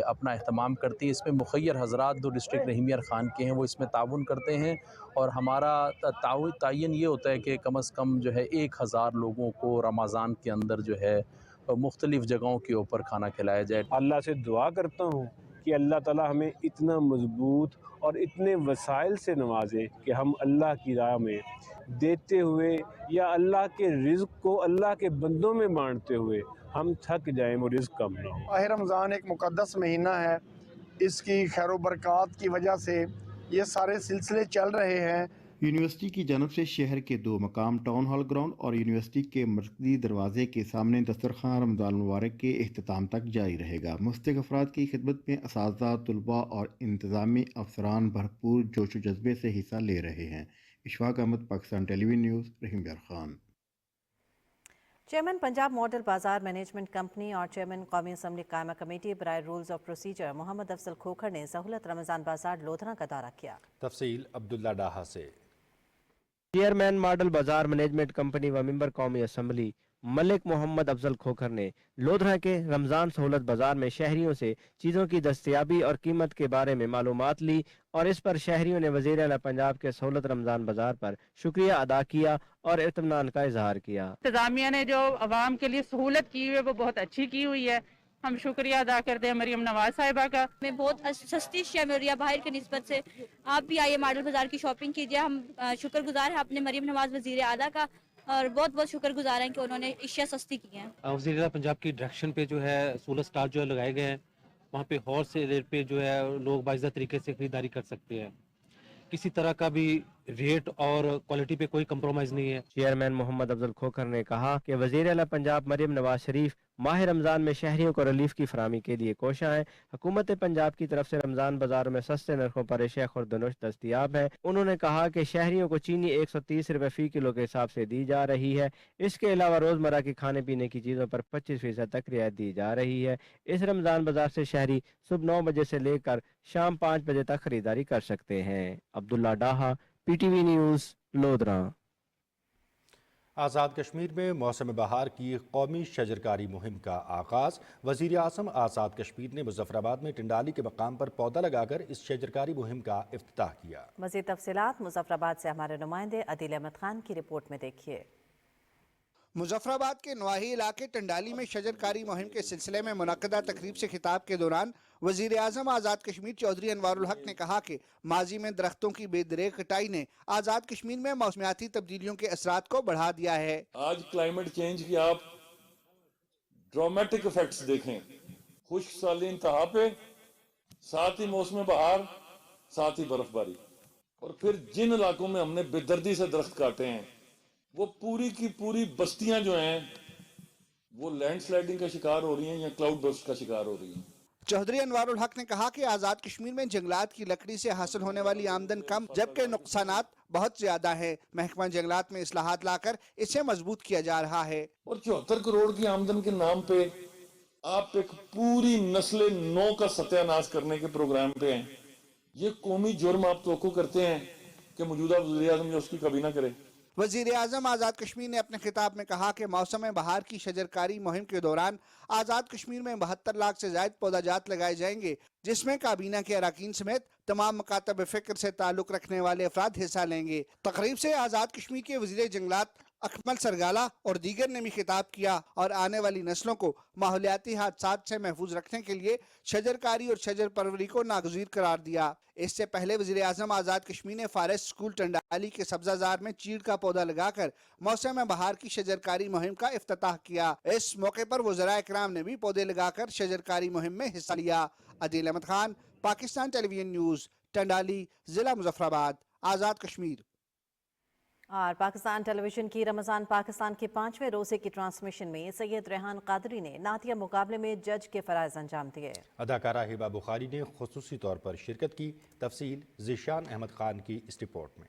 اپنا اہتمام کرتی ہے۔ اس میں مخیر حضرات جو ڈسٹرکٹ رحیم یار خان کے ہیں وہ اس میں تعاون کرتے ہیں، اور ہمارا تعین یہ ہوتا ہے کہ کم از کم جو ہے 1,000 لوگوں کو رمضان کے اندر جو ہے مختلف جگہوں کے اوپر کھانا کھلایا جائے۔ اللہ سے دعا کرتا ہوں کہ اللہ تعالی ہمیں اتنا مضبوط اور اتنے وسائل سے نوازے کہ ہم اللہ کی راہ میں دیتے ہوئے یا اللہ کے رزق کو اللہ کے بندوں میں بانٹتے ہوئے ہم تھک جائیں، وہ رزق کم نہ ہو۔ ماہ رمضان ایک مقدس مہینہ ہے، اس کی خیر و برکات کی وجہ سے یہ سارے سلسلے چل رہے ہیں۔ یونیورسٹی کی جانب سے شہر کے 2 مقام ٹاؤن ہال گراؤنڈ اور یونیورسٹی کے مرکزی دروازے کے سامنے دسترخوان رمضان المبارک کے اختتام تک جاری رہے گا۔ مستحق افراد کی خدمت میں اساتذہ، طلباء اور انتظامی افسران بھرپور جوش و جذبے سے حصہ لے رہے ہیں۔ اشفاق احمد، پاکستان ٹیلی ویژن نیوز، رحیم یار خان۔ چیئرمین پنجاب ماڈل بازار مینجمنٹ کمپنی اور چیئرمین قومی اسمبلی قائمہ کمیٹی برائے رولز آف پروسیجر محمد افضل کھوکھر نے سہولت رمضان بازار لودھنا کا دورہ کیا۔ تفصیل عبداللہ ڈاہا سے۔ چیئرمین ماڈل بازار مینجمنٹ کمپنی و ممبر قومی اسمبلی ملک محمد افضل کھوکھر نے لودھنا کے رمضان سہولت بازار میں شہریوں سے چیزوں کی دستیابی اور قیمت کے بارے میں معلومات لی، اور اس پر شہریوں نے وزیر اعلیٰ پنجاب کے سہولت رمضان بازار پر شکریہ ادا کیا اور اطمینان کا اظہار کیا۔ انتظامیہ نے جو عوام کے لیے سہولت کی ہوئی ہے وہ بہت اچھی کی ہوئی ہے، ہم شکریہ ادا کرتے ہیں مریم نواز صاحبہ کا۔ میں بہت سستی اشیاء مل رہی ہے باہر کی نسبت سے، آپ بھی آئیے ماڈل بازار کی شاپنگ کیجیے۔ ہم شکر گزار ہیں اپنے مریم نواز وزیر اعلیٰ کا، اور بہت بہت شکر گزار ہیں کہ انہوں نے اشیاء سستی کی ہیں۔ وزیر اعلیٰ پنجاب کی ڈائریکشن پہ جو ہے سہولت اسٹال جو ہے لگائے گئے ہیں، وہاں پہ ہول سیل ریٹ پہ جو ہے لوگ باعزت طریقے سے خریداری کر سکتے ہیں، کسی طرح کا بھی ریٹ اور کوالٹی پہ کوئی کمپرومائز نہیں ہے۔ چیئرمین محمد افضل کھوکھر نے کہا کہ وزیر اعلیٰ پنجاب مریم نواز شریف ماہ رمضان میں شہریوں کو ریلیف کی فراہمی کے لیے کوشاں ہیں۔ حکومت پنجاب کی طرف سے رمضان بازاروں میں سستے نرخوں پر اشیاء خوردنوش دستیاب ہیں۔ انہوں نے کہا کہ شہریوں کو چینی 130 روپے فی کلو کے حساب سے دی جا رہی ہے۔ اس کے علاوہ روزمرہ کی کھانے پینے کی چیزوں پر 25% تک رعایت دی جا رہی ہے۔ اس رمضان بازار سے شہری صبح 9 بجے سے لے کر شام 5 بجے تک خریداری کر سکتے ہیں۔ Abdullah Daha, P T V news, Lodhran. Azad Kashmir میں موسم بہار کی قومی شجرکاری مہم کا آغاز۔ وزیر اعظم آزاد کشمیر نے مظفر آباد میں ٹنڈالی کے مقام پر پودا لگا کر اس شجرکاری مہم کا افتتاح کیا۔ مزید تفصیلات مظفر آباد سے ہمارے نمائندے عدیل احمد خان کی رپورٹ میں دیکھیے۔ مظفر آباد کے نواحی علاقے ٹنڈالی میں شجرکاری مہم کے سلسلے میں منعقدہ تقریب سے خطاب کے دوران وزیر اعظم آزاد کشمیر چودھری انوار الحق نے کہا کہ ماضی میں درختوں کی بے دریغ کٹائی نے آزاد کشمیر میں موسمیاتی تبدیلیوں کے اثرات کو بڑھا دیا ہے۔ آج کلائمیٹ چینج کی آپ ڈرامیٹک ایفیکٹس دیکھیں، خشک سالی انتہا پہ، ساتھ ہی موسم بہار، ساتھ ہی برف باری، اور پھر جن علاقوں میں ہم نے بے دردی سے درخت کاٹے ہیں وہ پوری کی پوری بستیاں جو ہیں وہ لینڈ سلائڈنگ کا شکار ہو رہی ہیں یا کلاؤڈ برسٹ کا شکار ہو رہی ہیں۔ چودھری انوار الحق نے کہا کہ آزاد کشمیر میں جنگلات کی لکڑی سے حاصل ہونے والی آمدن کم جبکہ نقصانات بہت زیادہ ہیں۔ محکمہ جنگلات میں اصلاحات لا کر اسے مضبوط کیا جا رہا ہے۔ اور 74 کروڑ کی آمدن کے نام پہ آپ ایک پوری نسل نو کا ستیہ ناش کرنے کے پروگرام پہ ہیں۔ یہ قومی جرم آپ توقع کرتے ہیں کہ موجودہ وزیر اعظم جو اس کی کبھی نہ کرے۔ وزیر اعظم آزاد کشمیر نے اپنے خطاب میں کہا کہ موسم بہار کی شجرکاری مہم کے دوران آزاد کشمیر میں 72 لاکھ سے زائد پودا جات لگائے جائیں گے، جس میں کابینہ کے اراکین سمیت تمام مکاتب فکر سے تعلق رکھنے والے افراد حصہ لیں گے۔ تقریب سے آزاد کشمیر کے وزیر جنگلات اکمل سرگالہ اور دیگر نے بھی خطاب کیا اور آنے والی نسلوں کو ماحولیاتی حادثات سے محفوظ رکھنے کے لیے شجرکاری اور شجر پروری کو ناگزیر قرار دیا۔ اس سے پہلے وزیر اعظم آزاد کشمیر نے فارسٹ اسکول ٹنڈالی کے سبزہ زار میں چیڑ کا پودا لگا کر موسم بہار کی شجرکاری مہم کا افتتاح کیا۔ اس موقع پر وزراء اکرام نے بھی پودے لگا کر شجرکاری مہم میں حصہ لیا۔ عادل احمد خان، پاکستان ٹیلی ویژن نیوز، ٹنڈالی، ضلع مظفر آباد، آزاد کشمیر۔ اور پاکستان ٹیلی ویژن کی رمضان پاکستان کے 5ویں روزے کی ٹرانسمیشن میں سید ریحان قادری نے نعتیہ مقابلے میں جج کے فرائض انجام دیے۔ اداکارہ ہبہ بخاری نے خصوصی طور پر شرکت کی، تفصیل ذیشان احمد خان کی اس رپورٹ میں۔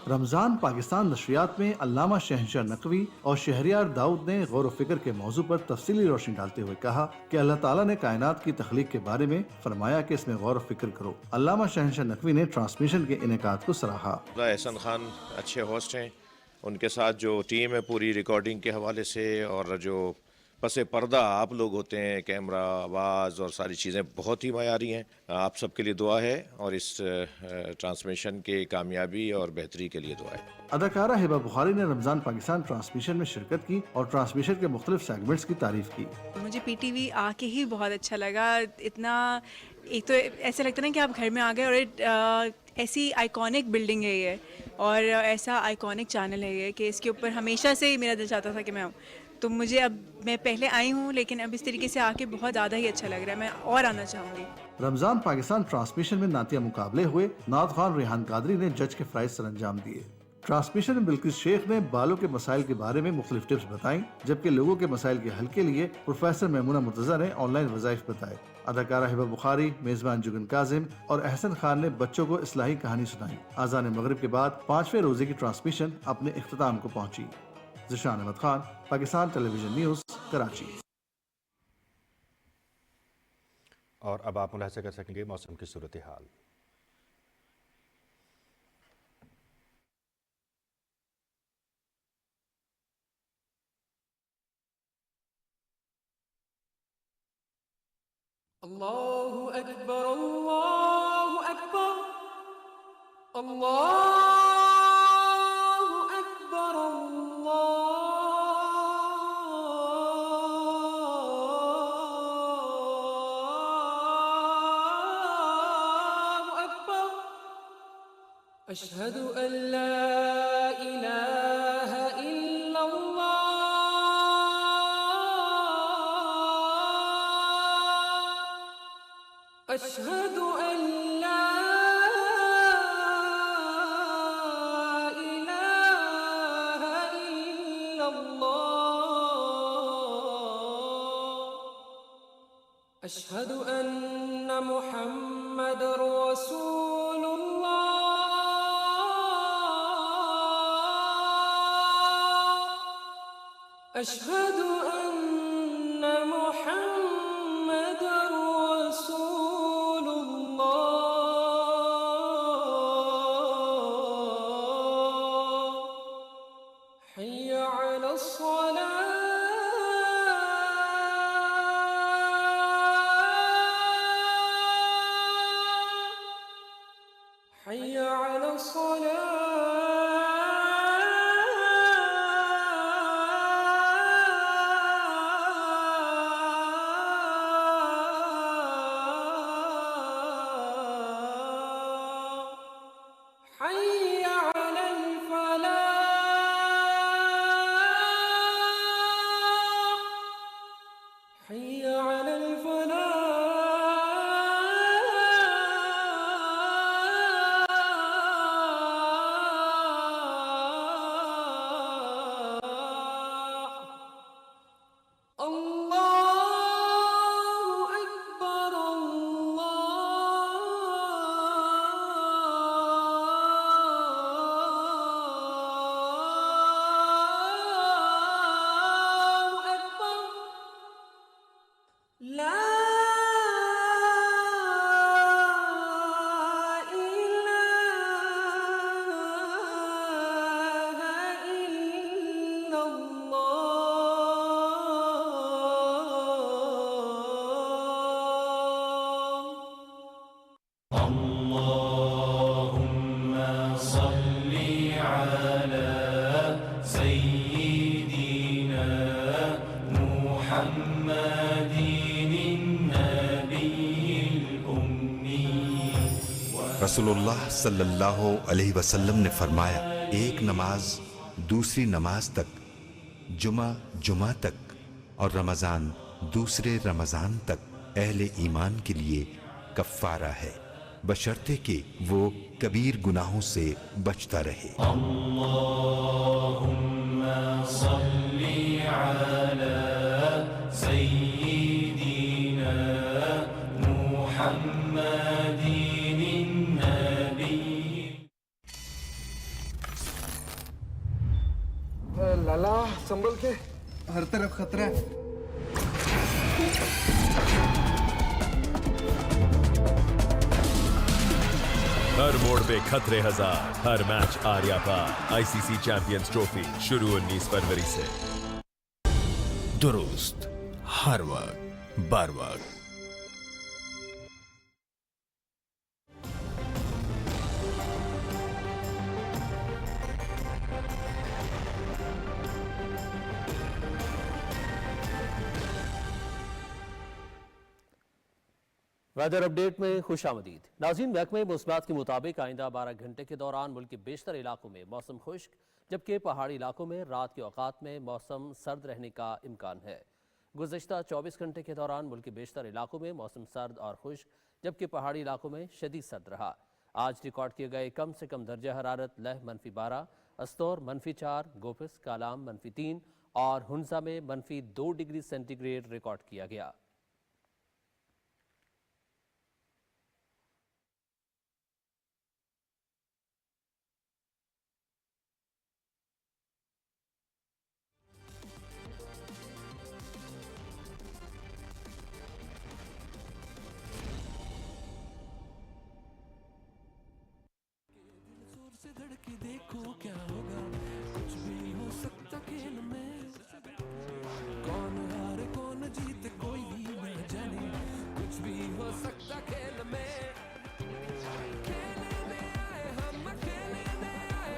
رمضان پاکستان نشریات میں علامہ شہنشاہ نقوی اور شہریار داؤد نے غور و فکر کے موضوع پر تفصیلی روشنی ڈالتے ہوئے کہا کہ اللہ تعالیٰ نے کائنات کی تخلیق کے بارے میں فرمایا کہ اس میں غور و فکر کرو۔ علامہ شہنشاہ نقوی نے ٹرانسمیشن کے انعقاد کو سراہا۔ احسن خان اچھے ہوسٹ ہیں، ان کے ساتھ جو ٹیم ہے پوری ریکارڈنگ کے حوالے سے، اور جو پس پردہ آپ لوگ ہوتے ہیں، کیمرہ، آواز اور ساری چیزیں بہت ہی معیاری ہیں۔ آپ سب کے لیے دعا ہے اور اس ٹرانسمیشن کے کامیابی اور بہتری کے لیے دعا ہے۔ اداکارہ ہبہ بخاری نے رمضان پاکستان ٹرانسمیشن میں شرکت کی اور ٹرانسمیشن کے مختلف سیگمنٹس کی تعریف کی۔ مجھے پی ٹی وی آ کے ہی بہت اچھا لگا۔ اتنا ایک تو ایسا لگتا نا کہ آپ گھر میں آ گئے، اور ایسی آئیکونک بلڈنگ ہے یہ، اور ایسا آئیکونک چینل ہے یہ کہ اس کے اوپر ہمیشہ سے میرا دل چاہتا تھا کہ میں ہوں۔ تو مجھے اب، میں پہلے آئی ہوں لیکن اب اس طریقے سے آ کے بہت زیادہ ہی اچھا لگ رہا ہے، میں اور آنا چاہوں گی۔ رمضان پاکستان ٹرانسمیشن میں نعتیہ مقابلے ہوئے، نعت خوان ریحان قادری نے جج کے فرائض سر انجام دیے۔ ٹرانسمیشن میں بلقیس شیخ نے بالوں کے مسائل کے بارے میں مختلف ٹپس بتائیں، جبکہ لوگوں کے مسائل کے حل کے لیے پروفیسر میمونہ مرتضیٰ نے آن لائن وظائف بتائے۔ اداکارہ ہبہ بخاری، میزبان جگن کاظم اور احسن خان نے بچوں کو اصلاحی کہانی سنائی۔ اذان مغرب کے بعد 5ویں روزے کی ٹرانسمیشن اپنے اختتام کو پہنچی۔ ذیشان احمد خان، پاکستان ٹیلی ویژن نیوز، کراچی۔ اور اب آپ ملاحظہ کر سکیں گے موسم کی صورتحال۔ اللہ اکبر، اللہ اکبر، اللہ اکبر، اللہ اکبر، اشہد ان لا الہ الا اللہ، اشہد ان لا الہ الا اللہ، اشہد ان محمد رسول اللہ، اشہد ان محمد رسول اللہ، حی علی الصلاة، حی علی الصلاة، रसूलुल्लाह सल्लल्लाहु अलैहि वसल्लम ने फरमाया, एक नमाज दूसरी नमाज तक, जुमा जुमा तक और रमज़ान दूसरे रमज़ान तक अहले ईमान के लिए कफ़ारा है, बशर्ते कि वो कबीर गुनाहों से बचता रहे। अल्लाहुम्मा सल्ली अला सय्यिदिना मुहम्मदिन नबी। लाला संभल के, हर तरफ खतरा है। हर मोड़ पे खतरे हजार, हर मैच आर्या पार। आईसीसी चैंपियंस ट्रॉफी शुरू 19 फरवरी से। दुरुस्त, हर वक्त, बर वक्त। वेदर अपडेट में खुशामदीद। नाज़रीन, महकमे मौसमियात के मुताबिक आइंदा 12 घंटे के दौरान मुल्क के बेशतर इलाकों में मौसम खुश्क, जबकि पहाड़ी इलाकों में रात के औकात में मौसम सर्द रहने का इम्कान है। गुज़श्ता 24 घंटे के दौरान मुल्क के बेशतर इलाकों में मौसम सर्द और खुश्क, जबकि पहाड़ी इलाकों में शदीद सर्द रहा। आज रिकॉर्ड किए गए कम से कम दर्जा हरारत लह -12, अस्तौर -4, गोफिस कालाम -3 और हुंजा में -2 डिग्री सेंटीग्रेड रिकॉर्ड किया गया। देखो क्या होगा, कुछ भी हो सकता खेल में। कौन हारे कौन जीते कोई भी न जाने, कुछ भी हो सकता खेल में। खेलने आए हम, खेलने आए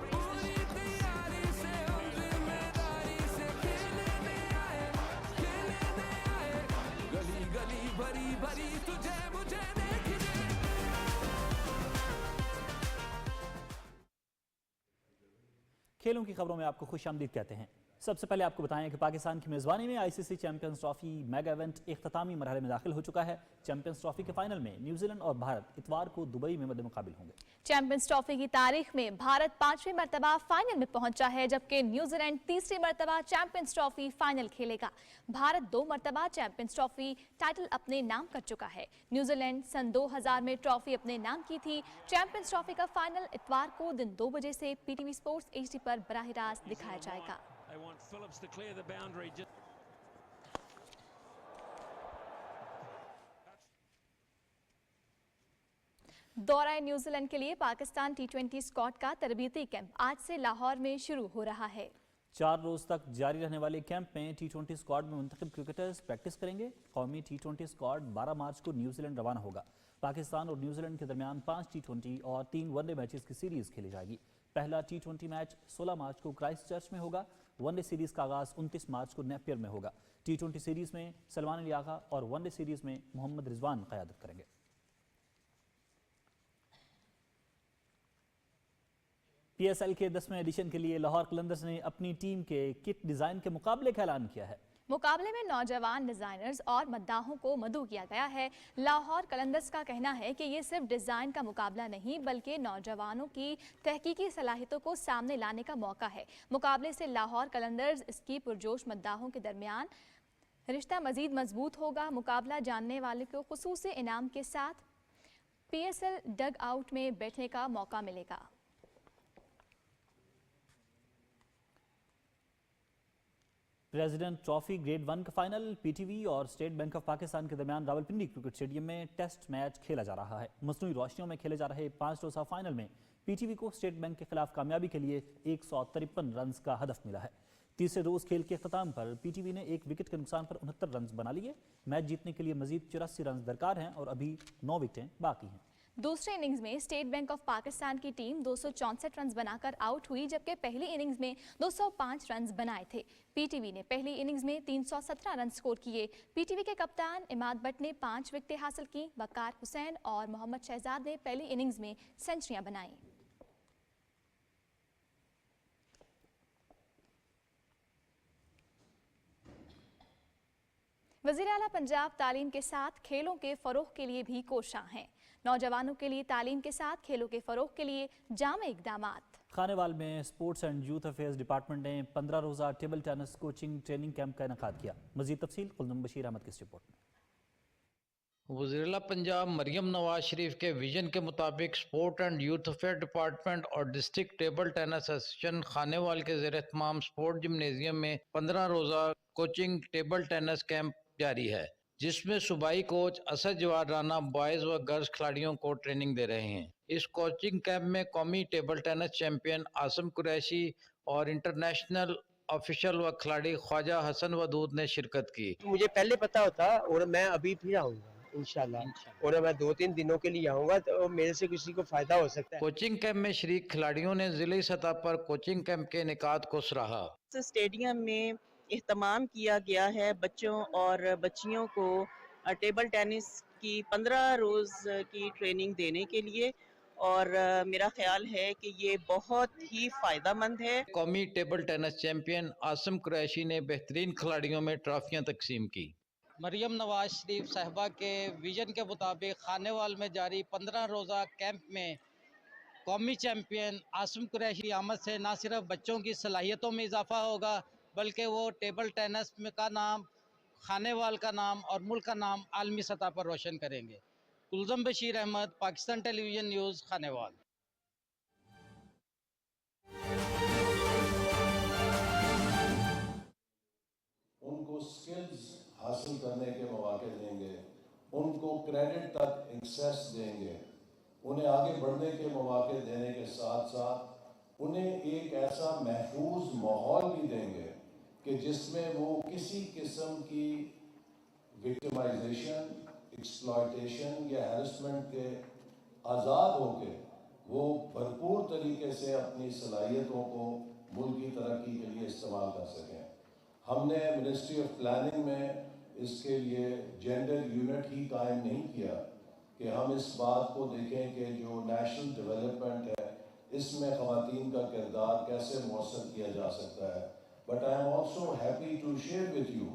पूरी तैयारी से, हम जिम्मेदारी से। खेलने आए गली गली भरी भरी तुझे मुझे देखने। खेलों की खबरों में आपको खुशामदीद कहते हैं। सबसे पहले आपको बताएं कि पाकिस्तान की मेज़बानी में ICC champions trophy mega event इख्तितामी मरहले में दाखिल हो चुका है। चैंपियंस ट्रॉफी के फाइनल में न्यूजीलैंड और भारत इतवार को दुबई में मद्दे मुकाबिल होंगे। चैंपियंस ट्रॉफी की तारीख में भारत 5वीं मरतबा फाइनल में पहुंचा है, जबकि न्यूजीलैंड 3री मरतबा चैंपियंस ट्रॉफी फाइनल खेलेगा। भारत 2 मरतबा चैंपियंस ट्रॉफी टाइटल अपने नाम कर चुका है। न्यूजीलैंड सन 2000 में ट्रॉफी अपने नाम की थी। चैंपियंस ट्रॉफी का फाइनल इतवार को दिन 2 बजे से पीटीवी स्पोर्ट्स HD पर बराह रास्त दिखाया जाएगा। दौरा न्यूजीलैंड के लिए पाकिस्तान T20 स्क्वाड का तरबीती कैंप आज से लाहौर में शुरू हो रहा है। 4 रोज तक जारी रहने वाले कैंप में T20 स्क्वाड में मुंतखब क्रिकेटर्स प्रैक्टिस करेंगे। कौमी T20 स्क्वाड 12 मार्च को न्यूजीलैंड रवाना होगा। पाकिस्तान और न्यूजीलैंड के दरमियान 5 T20 और 3 वनडे मैचेस की सीरीज खेली जाएगी। पहला T20 मैच 16 मार्च को क्राइस्ट चर्च में होगा। वनडे सीरीज का आगाज 29 मार्च को नेपियर में होगा। T20 सीरीज में सलमान अली आगा और वनडे सीरीज में मोहम्मद रिजवान क़यादत करेंगे। PSL के 10वें एडिशन के लिए लाहौर कलंदर्स ने अपनी टीम के किट डिजाइन के मुकाबले का ऐलान किया है। मुकाबले में नौजवान डिजाइनर्स और मद्दाहों को मदऊ किया गया है। लाहौर कलंदर्स का कहना है कि ये सिर्फ डिजाइन का मुकाबला नहीं, बल्कि नौजवानों की तहकीकी सलाहियतों को सामने लाने का मौका है। मुकाबले से लाहौर कलंदर्स इसकी पुरजोश मद्दाहों के दरमियान रिश्ता मजीद मजबूत होगा। मुकाबला जानने वाले को खुसूसी इनाम के साथ PSL डग आउट में बैठने का मौका मिलेगा। प्रेसिडेंट ट्रॉफी ग्रेड 1 का फाइनल PTV और स्टेट बैंक ऑफ पाकिस्तान के दरमियान रावलपिंडी क्रिकेट स्टेडियम में टेस्ट मैच खेला जा रहा है। मसनूई रोशनियों में खेले जा रहे 5 रोज़ा फाइनल में PTV को स्टेट बैंक के खिलाफ कामयाबी के लिए 153 रन का हदफ मिला है। तीसरे रोज खेल के अख्ताम पर PTV ने 1 विकेट के नुकसान पर 69 रन बना लिए। मैच जीतने के लिए मजीद 84 रन दरकार हैं और अभी 9 विकेटें बाकी हैं। दूसरे इनिंग्स में स्टेट बैंक ऑफ पाकिस्तान की टीम 264 रन बनाकर आउट हुई, जबकि पहली इनिंग्स में 205 रन बनाए थे। पीटीवी ने पहली इनिंग्स में 317 रन स्कोर किए। पीटीवी के कप्तान इमाद बट ने 5 विकेटें हासिल की। वकार हुसैन और मोहम्मद शहजाद ने पहली इनिंग्स में सेंचुरियां बनाई। वज़ीर आला पंजाब तालीम के साथ खेलों के फ़रोग़ के लिए भी कोशां हैं। नौजवानों के लिए तालीम के साथ खेलों के फ़रोग़ के लिए जामे इक़दामात। खानेवाल में sports and youth affairs department ने 15 रोज़ा table tennis coaching training camp का इनेकाद किया। मज़ीद तफसील कुलदम बशीर अहमद की इस रिपोर्ट में। वज़ीर-ए-आला पंजाब मरियम नवाज शरीफ के विजन के मुताबिक sport and youth affair department और district table tennis association Khanewal के ज़ेर एहतमाम स्पोर्ट जिम्नेजियम में 15 रोज़ा कोचिंग टेबल टेनिस कैंप जारी है, जिसमें सूबाई कोच असद जवाद राना बॉयज़ व गर्ल्स खिलाड़ियों को ट्रेनिंग दे रहे हैं। इस कोचिंग कैंप में कौमी table tennis champion Asim Qureshi और इंटरनेशनल ऑफिशियल व खिलाड़ी ख्वाजा हसन वदूद ने शिरकत की। मुझे पहले पता होता और मैं अभी फिर आऊँगा इंशाल्लाह, और मैं 2-3 दिनों के लिए आऊँगा तो मेरे से किसी को फायदा हो सकता है। कोचिंग कैंप में शरीक खिलाड़ियों ने जिले सतह पर कोचिंग कैंप के इनेकाद को सराहा। स्टेडियम में एहतमाम किया गया है बच्चों और बच्चियों को टेबल टेनिस की 15 रोज़ की ट्रेनिंग देने के लिए, और मेरा ख्याल है कि ये बहुत ही फ़ायदेमंद है। कौमी table tennis champion Asim Qureshi ने बेहतरीन खिलाड़ियों में ट्रॉफियां तकसीम की। मरियम नवाज शरीफ साहिबा के विजन के मुताबिक खानेवाल में जारी 15 रोज़ा कैंप में कौमी चैंपियन आसिम कुरैशी की आमद से न सिर्फ बच्चों की सलाहियतों में इजाफा होगा, बल्कि वो टेबल टेनिस का नाम, खानेवाल का नाम और मुल्क का नाम आलमी सतह पर रोशन करेंगे। कुलज़म बशीर अहमद, पाकिस्तान टेलीविज़न न्यूज़, खानेवाल। उनको स्किल्स हासिल करने के मौके देंगे, उनको क्रेडिट तक एक्सेस देंगे, उन्हें आगे बढ़ने के मौके देने के साथ साथ उन्हें एक ऐसा महफूज माहौल भी देंगे कि जिसमें वो किसी किस्म की विक्टिमाइजेशन, एक्सप्लॉयटेशन या हैरेसमेंट के आज़ाद होके वो भरपूर तरीके से अपनी सलाहियतों को मुल्क की तरक्की के लिए इस्तेमाल कर सकें। हमने मिनिस्ट्री ऑफ प्लानिंग में इसके लिए जेंडर यूनिट ही कायम नहीं किया कि हम इस बात को देखें कि जो नेशनल डेवलपमेंट है इसमें ख़वातीन का किरदार कैसे मौसर किया जा सकता है। But I am also happy to share with you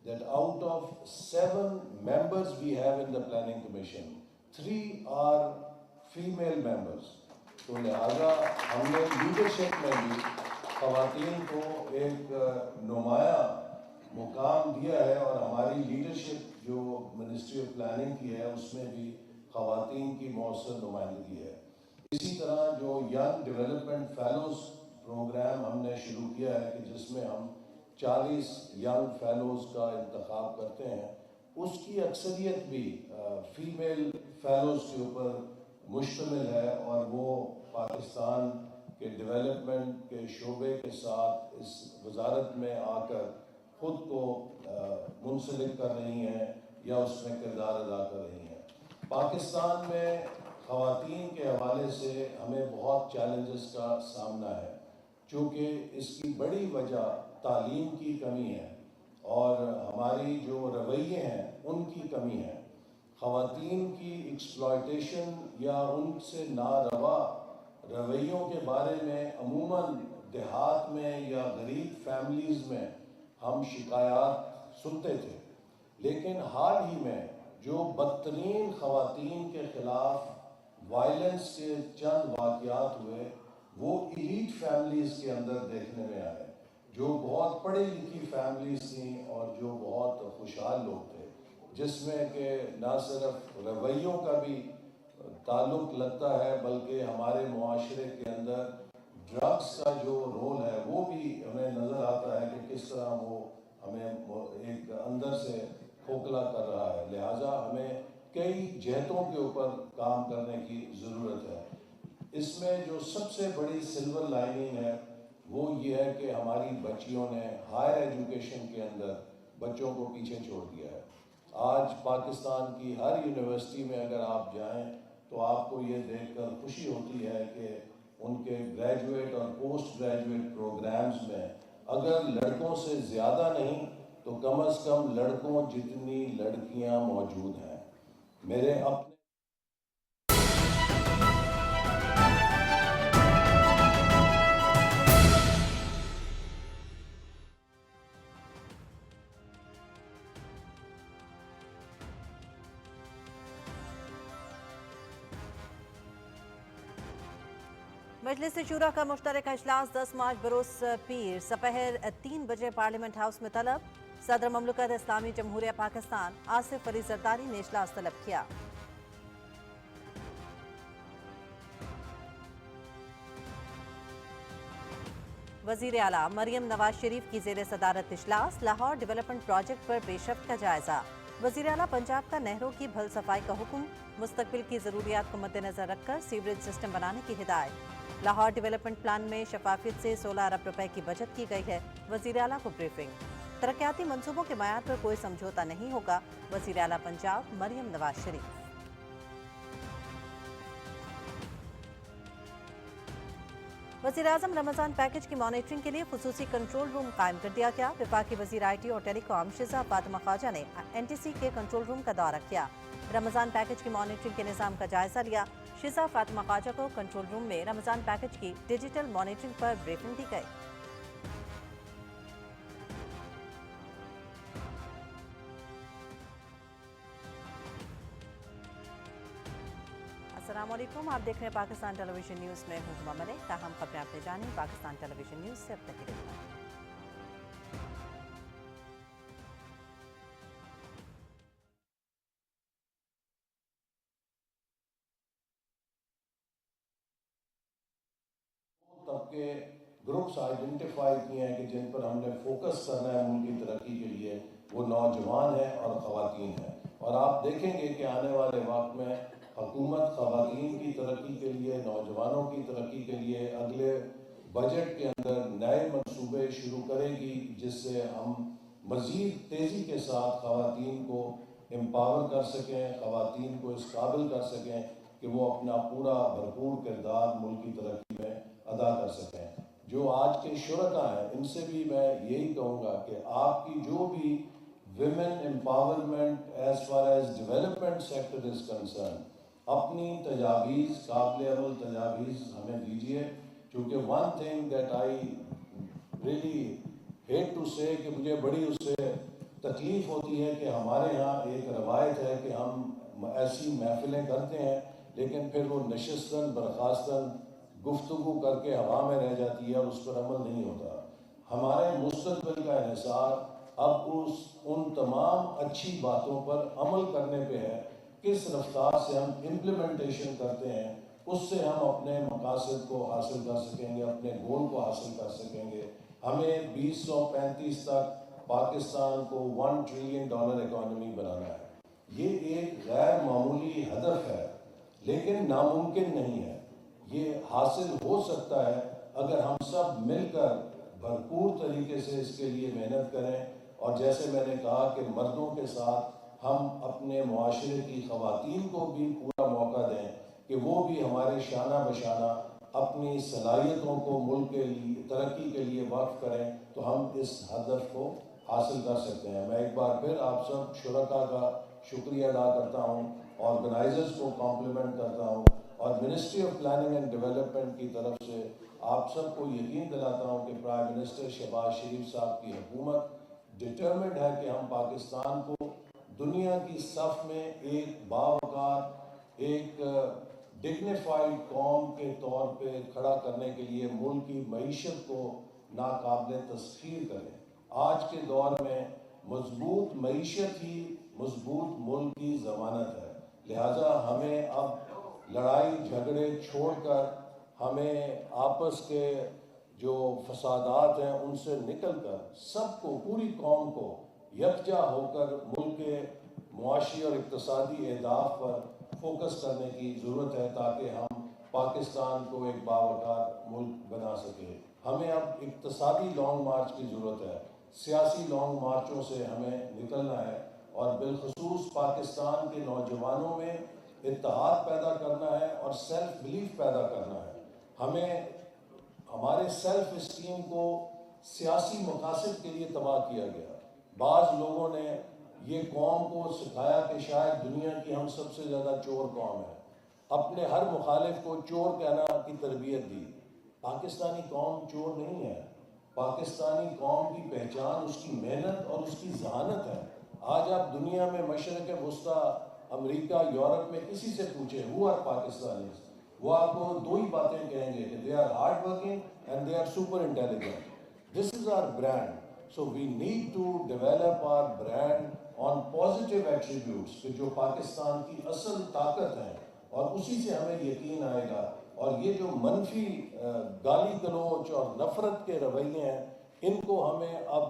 that out of 7 members we have in the planning commission, 3 are female members. तो लिहाजा हमने लीडरशिप में भी ख़वातीन को एक नुमाया मुकाम दिया है, और हमारी लीडरशिप जो मिनिस्ट्री ऑफ प्लानिंग की है उसमें भी ख़वातीन की मौसर नुमाइंदगी है। इसी तरह जो यंग डेवलपमेंट फेलोज़ प्रोग्राम हमने शुरू किया है कि जिसमें हम 40 यंग फेलोज़ का इंतखाब करते हैं, उसकी अक्सरियत भी फीमेल फेलोज़ के ऊपर मुश्तमिल है, और वो पाकिस्तान के डेवलपमेंट के शोबे के साथ इस वजारत में आकर ख़ुद को मुंसलिक कर रही हैं या उसमें किरदार अदा कर रही हैं। पाकिस्तान में ख़वातीन के हवाले से हमें बहुत चैलेंजेस का सामना है, चूँकि इसकी बड़ी वजह तालीम की कमी है और हमारी जो रवैये हैं उनकी कमी है। ख़वातीन की एक्सप्लॉयटेशन या उनसे नारवा रवैयों के बारे में अमूमन देहात में या गरीब फैमिलीज़ में हम शिकायत सुनते थे, लेकिन हाल ही में जो बदतरीन ख़वातीन के ख़िलाफ़ वायलेंस के चंद वाक़यात हुए वो इलीट फैमिलीज़ के अंदर देखने में आए, जो बहुत पढ़ी लिखी फैमिलीज़ थी और जो बहुत खुशहाल लोग थे, जिसमें कि न सिर्फ रवैयों का भी ताल्लुक़ लगता है बल्कि हमारे मुआशरे के अंदर ड्रग्स का जो रोल है वो भी हमें नज़र आता है कि किस तरह वो हमें एक अंदर से खोखला कर रहा है। लिहाजा हमें कई जहतों के ऊपर काम करने की ज़रूरत है। इसमें जो सबसे बड़ी सिल्वर लाइनिंग है वो ये है कि हमारी बच्चियों ने हायर एजुकेशन के अंदर बच्चों को पीछे छोड़ दिया है। आज पाकिस्तान की हर यूनिवर्सिटी में अगर आप जाएं تو آپ کو یہ دیکھ کر خوشی ہوتی ہے کہ ان کے گریجویٹ اور پوسٹ گریجویٹ پروگرامز میں اگر لڑکوں سے زیادہ نہیں تو کم از کم لڑکوں جتنی لڑکیاں موجود ہیں. میرے اپنے مجلس شورا کا مشترکہ اجلاس 10 مارچ بروز پیر سپہر 3 بجے پارلیمنٹ ہاؤس میں طلب. صدر مملکت اسلامی جمہوریہ پاکستان آصف علی زرداری نے اجلاس طلب کیا. وزیر اعلیٰ مریم نواز شریف کی زیر صدارت اجلاس. لاہور ڈیولپمنٹ پروجیکٹ پر پیش رفت کا جائزہ. وزیر اعلیٰ پنجاب کا نہروں کی بھل صفائی کا حکم. مستقبل کی ضروریات کو مد نظر رکھ کر سیوریج سسٹم بنانے کی ہدایت. لاہور ڈیولپمنٹ پلان میں شفافیت سے 16 ارب روپے کی بچت کی گئی ہے. وزیر اعلیٰ کو بریفنگ. ترقیاتی منصوبوں کے معیار پر کوئی سمجھوتا نہیں ہوگا. وزیر اعلیٰ پنجاب مریم نواز شریف. وزیر اعظم رمضان پیکج کی مانیٹرنگ کے لیے خصوصی کنٹرول روم قائم کر دیا گیا. وفاقی وزیر آئی ٹی اور ٹیلی کام شزا فاطمہ خواجہ نے NTC کے کنٹرول روم کا دورہ کیا. رمضان پیکج کی مانیٹرنگ کے نظام کا جائزہ لیا. شزا فاطمہ خواجہ کو کنٹرول روم میں رمضان پیکج کی ڈیجیٹل مانیٹرنگ پر بریفنگ دی گئی. السلام علیکم، آپ دیکھ رہے ہیں پاکستان ٹیلی ویژن نیوز میں ہوں ہما ملک. تاہم خبریں آپ نے جانی. پاکستان ٹیلی ویژن نیوز سے اب تک کے لیے طبقے گروپس آئیڈینٹیفائی کیے ہیں کہ جن پر ہم نے فوکس کرنا ہے ملک کی ترقی کے لیے، وہ نوجوان ہیں اور خواتین ہیں. اور آپ دیکھیں گے کہ آنے والے وقت میں حکومت خواتین کی ترقی کے لیے، نوجوانوں کی ترقی کے لیے اگلے بجٹ کے اندر نئے منصوبے شروع کرے گی، جس سے ہم مزید تیزی کے ساتھ خواتین کو امپاور کر سکیں، خواتین کو اس قابل کر سکیں کہ وہ اپنا پورا بھرپور کردار ملک کی ترقی میں ادا کر سکیں. جو آج کے شرکاء ہیں ان سے بھی میں یہی کہوں گا کہ آپ کی جو بھی women empowerment as far as development sector is concern, اپنی تجاویز، قابل عمل تجاویز ہمیں دیجیے. چونکہ one thing that I really hate to say کہ مجھے بڑی اس سے تکلیف ہوتی ہے کہ ہمارے ہاں ایک روایت ہے کہ ہم ایسی محفلیں کرتے ہیں لیکن پھر وہ نشستاً برخاستاً گفتگو کر کے ہوا میں رہ جاتی ہے اور اس پر عمل نہیں ہوتا. ہمارے مستقبل کا انحصار اب ان تمام اچھی باتوں پر عمل کرنے پہ ہے. کس رفتار سے ہم امپلیمنٹیشن کرتے ہیں، اس سے ہم اپنے مقاصد کو حاصل کر سکیں گے، اپنے گول کو حاصل کر سکیں گے. ہمیں 2035 تک پاکستان کو $1 ٹریلین اکانومی بنانا ہے. یہ ایک غیر معمولی ہدف ہے لیکن ناممکن نہیں ہے. یہ حاصل ہو سکتا ہے اگر ہم سب مل کر بھرپور طریقے سے اس کے لیے محنت کریں. اور جیسے میں نے کہا کہ مردوں کے ساتھ ہم اپنے معاشرے کی خواتین کو بھی پورا موقع دیں کہ وہ بھی ہمارے شانہ بشانہ اپنی صلاحیتوں کو ملک کے لیے ترقی کے لیے وقف کریں تو ہم اس ہدف کو حاصل کر سکتے ہیں. میں ایک بار پھر آپ سب شرکاء کا شکریہ ادا کرتا ہوں، آرگنائزرز کو کمپلیمنٹ کرتا ہوں اور ministry of planning and development کی طرف سے آپ سب کو یقین دلاتا ہوں کہ پرائم منسٹر شہباز شریف صاحب کی حکومت ڈٹرمنڈ ہے کہ ہم پاکستان کو دنیا کی صف میں ایک باوقار، ایک ڈگنیفائیڈ قوم کے طور پہ کھڑا کرنے کے لیے ملک کی معیشت کو ناقابل تسخیر کریں. آج کے دور میں مضبوط معیشت ہی مضبوط ملک کی ضمانت ہے. لہٰذا ہمیں اب لڑائی جھگڑے چھوڑ کر ہمیں آپس کے جو فسادات ہیں ان سے نکل کر سب کو، پوری قوم کو یکجا ہو کر ملک کے معاشی اور اقتصادی اہداف پر فوکس کرنے کی ضرورت ہے تاکہ ہم پاکستان کو ایک باوقار ملک بنا سکیں. ہمیں اب اقتصادی لانگ مارچ کی ضرورت ہے. سیاسی لانگ مارچوں سے ہمیں نکلنا ہے اور بالخصوص پاکستان کے نوجوانوں میں اتحاد پیدا کرنا ہے اور سیلف بلیف پیدا کرنا ہے. ہمیں ہمارے سیلف اسٹیم کو سیاسی مقاصد کے لیے تباہ کیا گیا. بعض لوگوں نے یہ قوم کو سکھایا کہ شاید دنیا کی ہم سب سے زیادہ چور قوم ہے. اپنے ہر مخالف کو چور کہنا کی تربیت دی. پاکستانی قوم چور نہیں ہے. پاکستانی قوم کی پہچان اس کی محنت اور اس کی ذہانت ہے. آج آپ دنیا میں مشرق وسطیٰ، امریکہ، یورپ میں کسی سے پوچھیں who are Pakistanis، وہ آپ کو دو ہی باتیں کہیں گے کہ they are hard working and they are super intelligent. This is our brand. So we need to develop our brand on positive attributes کہ جو پاکستان کی اصل طاقت ہے، اور اسی سے ہمیں یقین آئے گا. اور یہ جو منفی گالی گلوچ اور نفرت کے رویے ہیں، ان کو ہمیں اب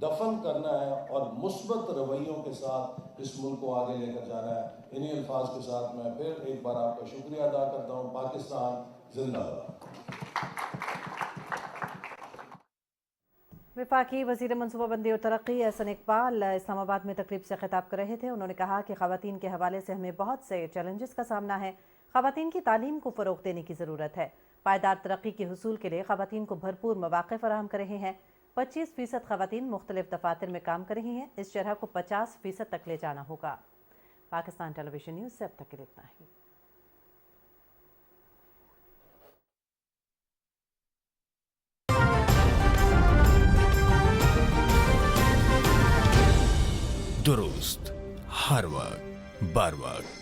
دفن کرنا ہے اور مثبت رویوں کے ساتھ اس ملک کو آگے لے کر جانا ہے. انہی الفاظ کے ساتھ میں پھر ایک بار آپ کا شکریہ ادا کرتا ہوں. پاکستان زندہ باد. وفاقی وزیر منصوبہ بندی اور ترقی احسن اقبال اسلام آباد میں تقریب سے خطاب کر رہے تھے. انہوں نے کہا کہ خواتین کے حوالے سے ہمیں بہت سے چیلنجز کا سامنا ہے. خواتین کی تعلیم کو فروغ دینے کی ضرورت ہے. پائیدار ترقی کے حصول کے لیے خواتین کو بھرپور مواقع فراہم کر رہے ہیں. 25% خواتین مختلف دفاتر میں کام کر رہی ہیں. اس شرح کو 50% تک لے جانا ہوگا. پاکستان ٹیلی ویژن نیوز سے اب تک کے لیے اتنا ہی. درست ہر وقت بر وقت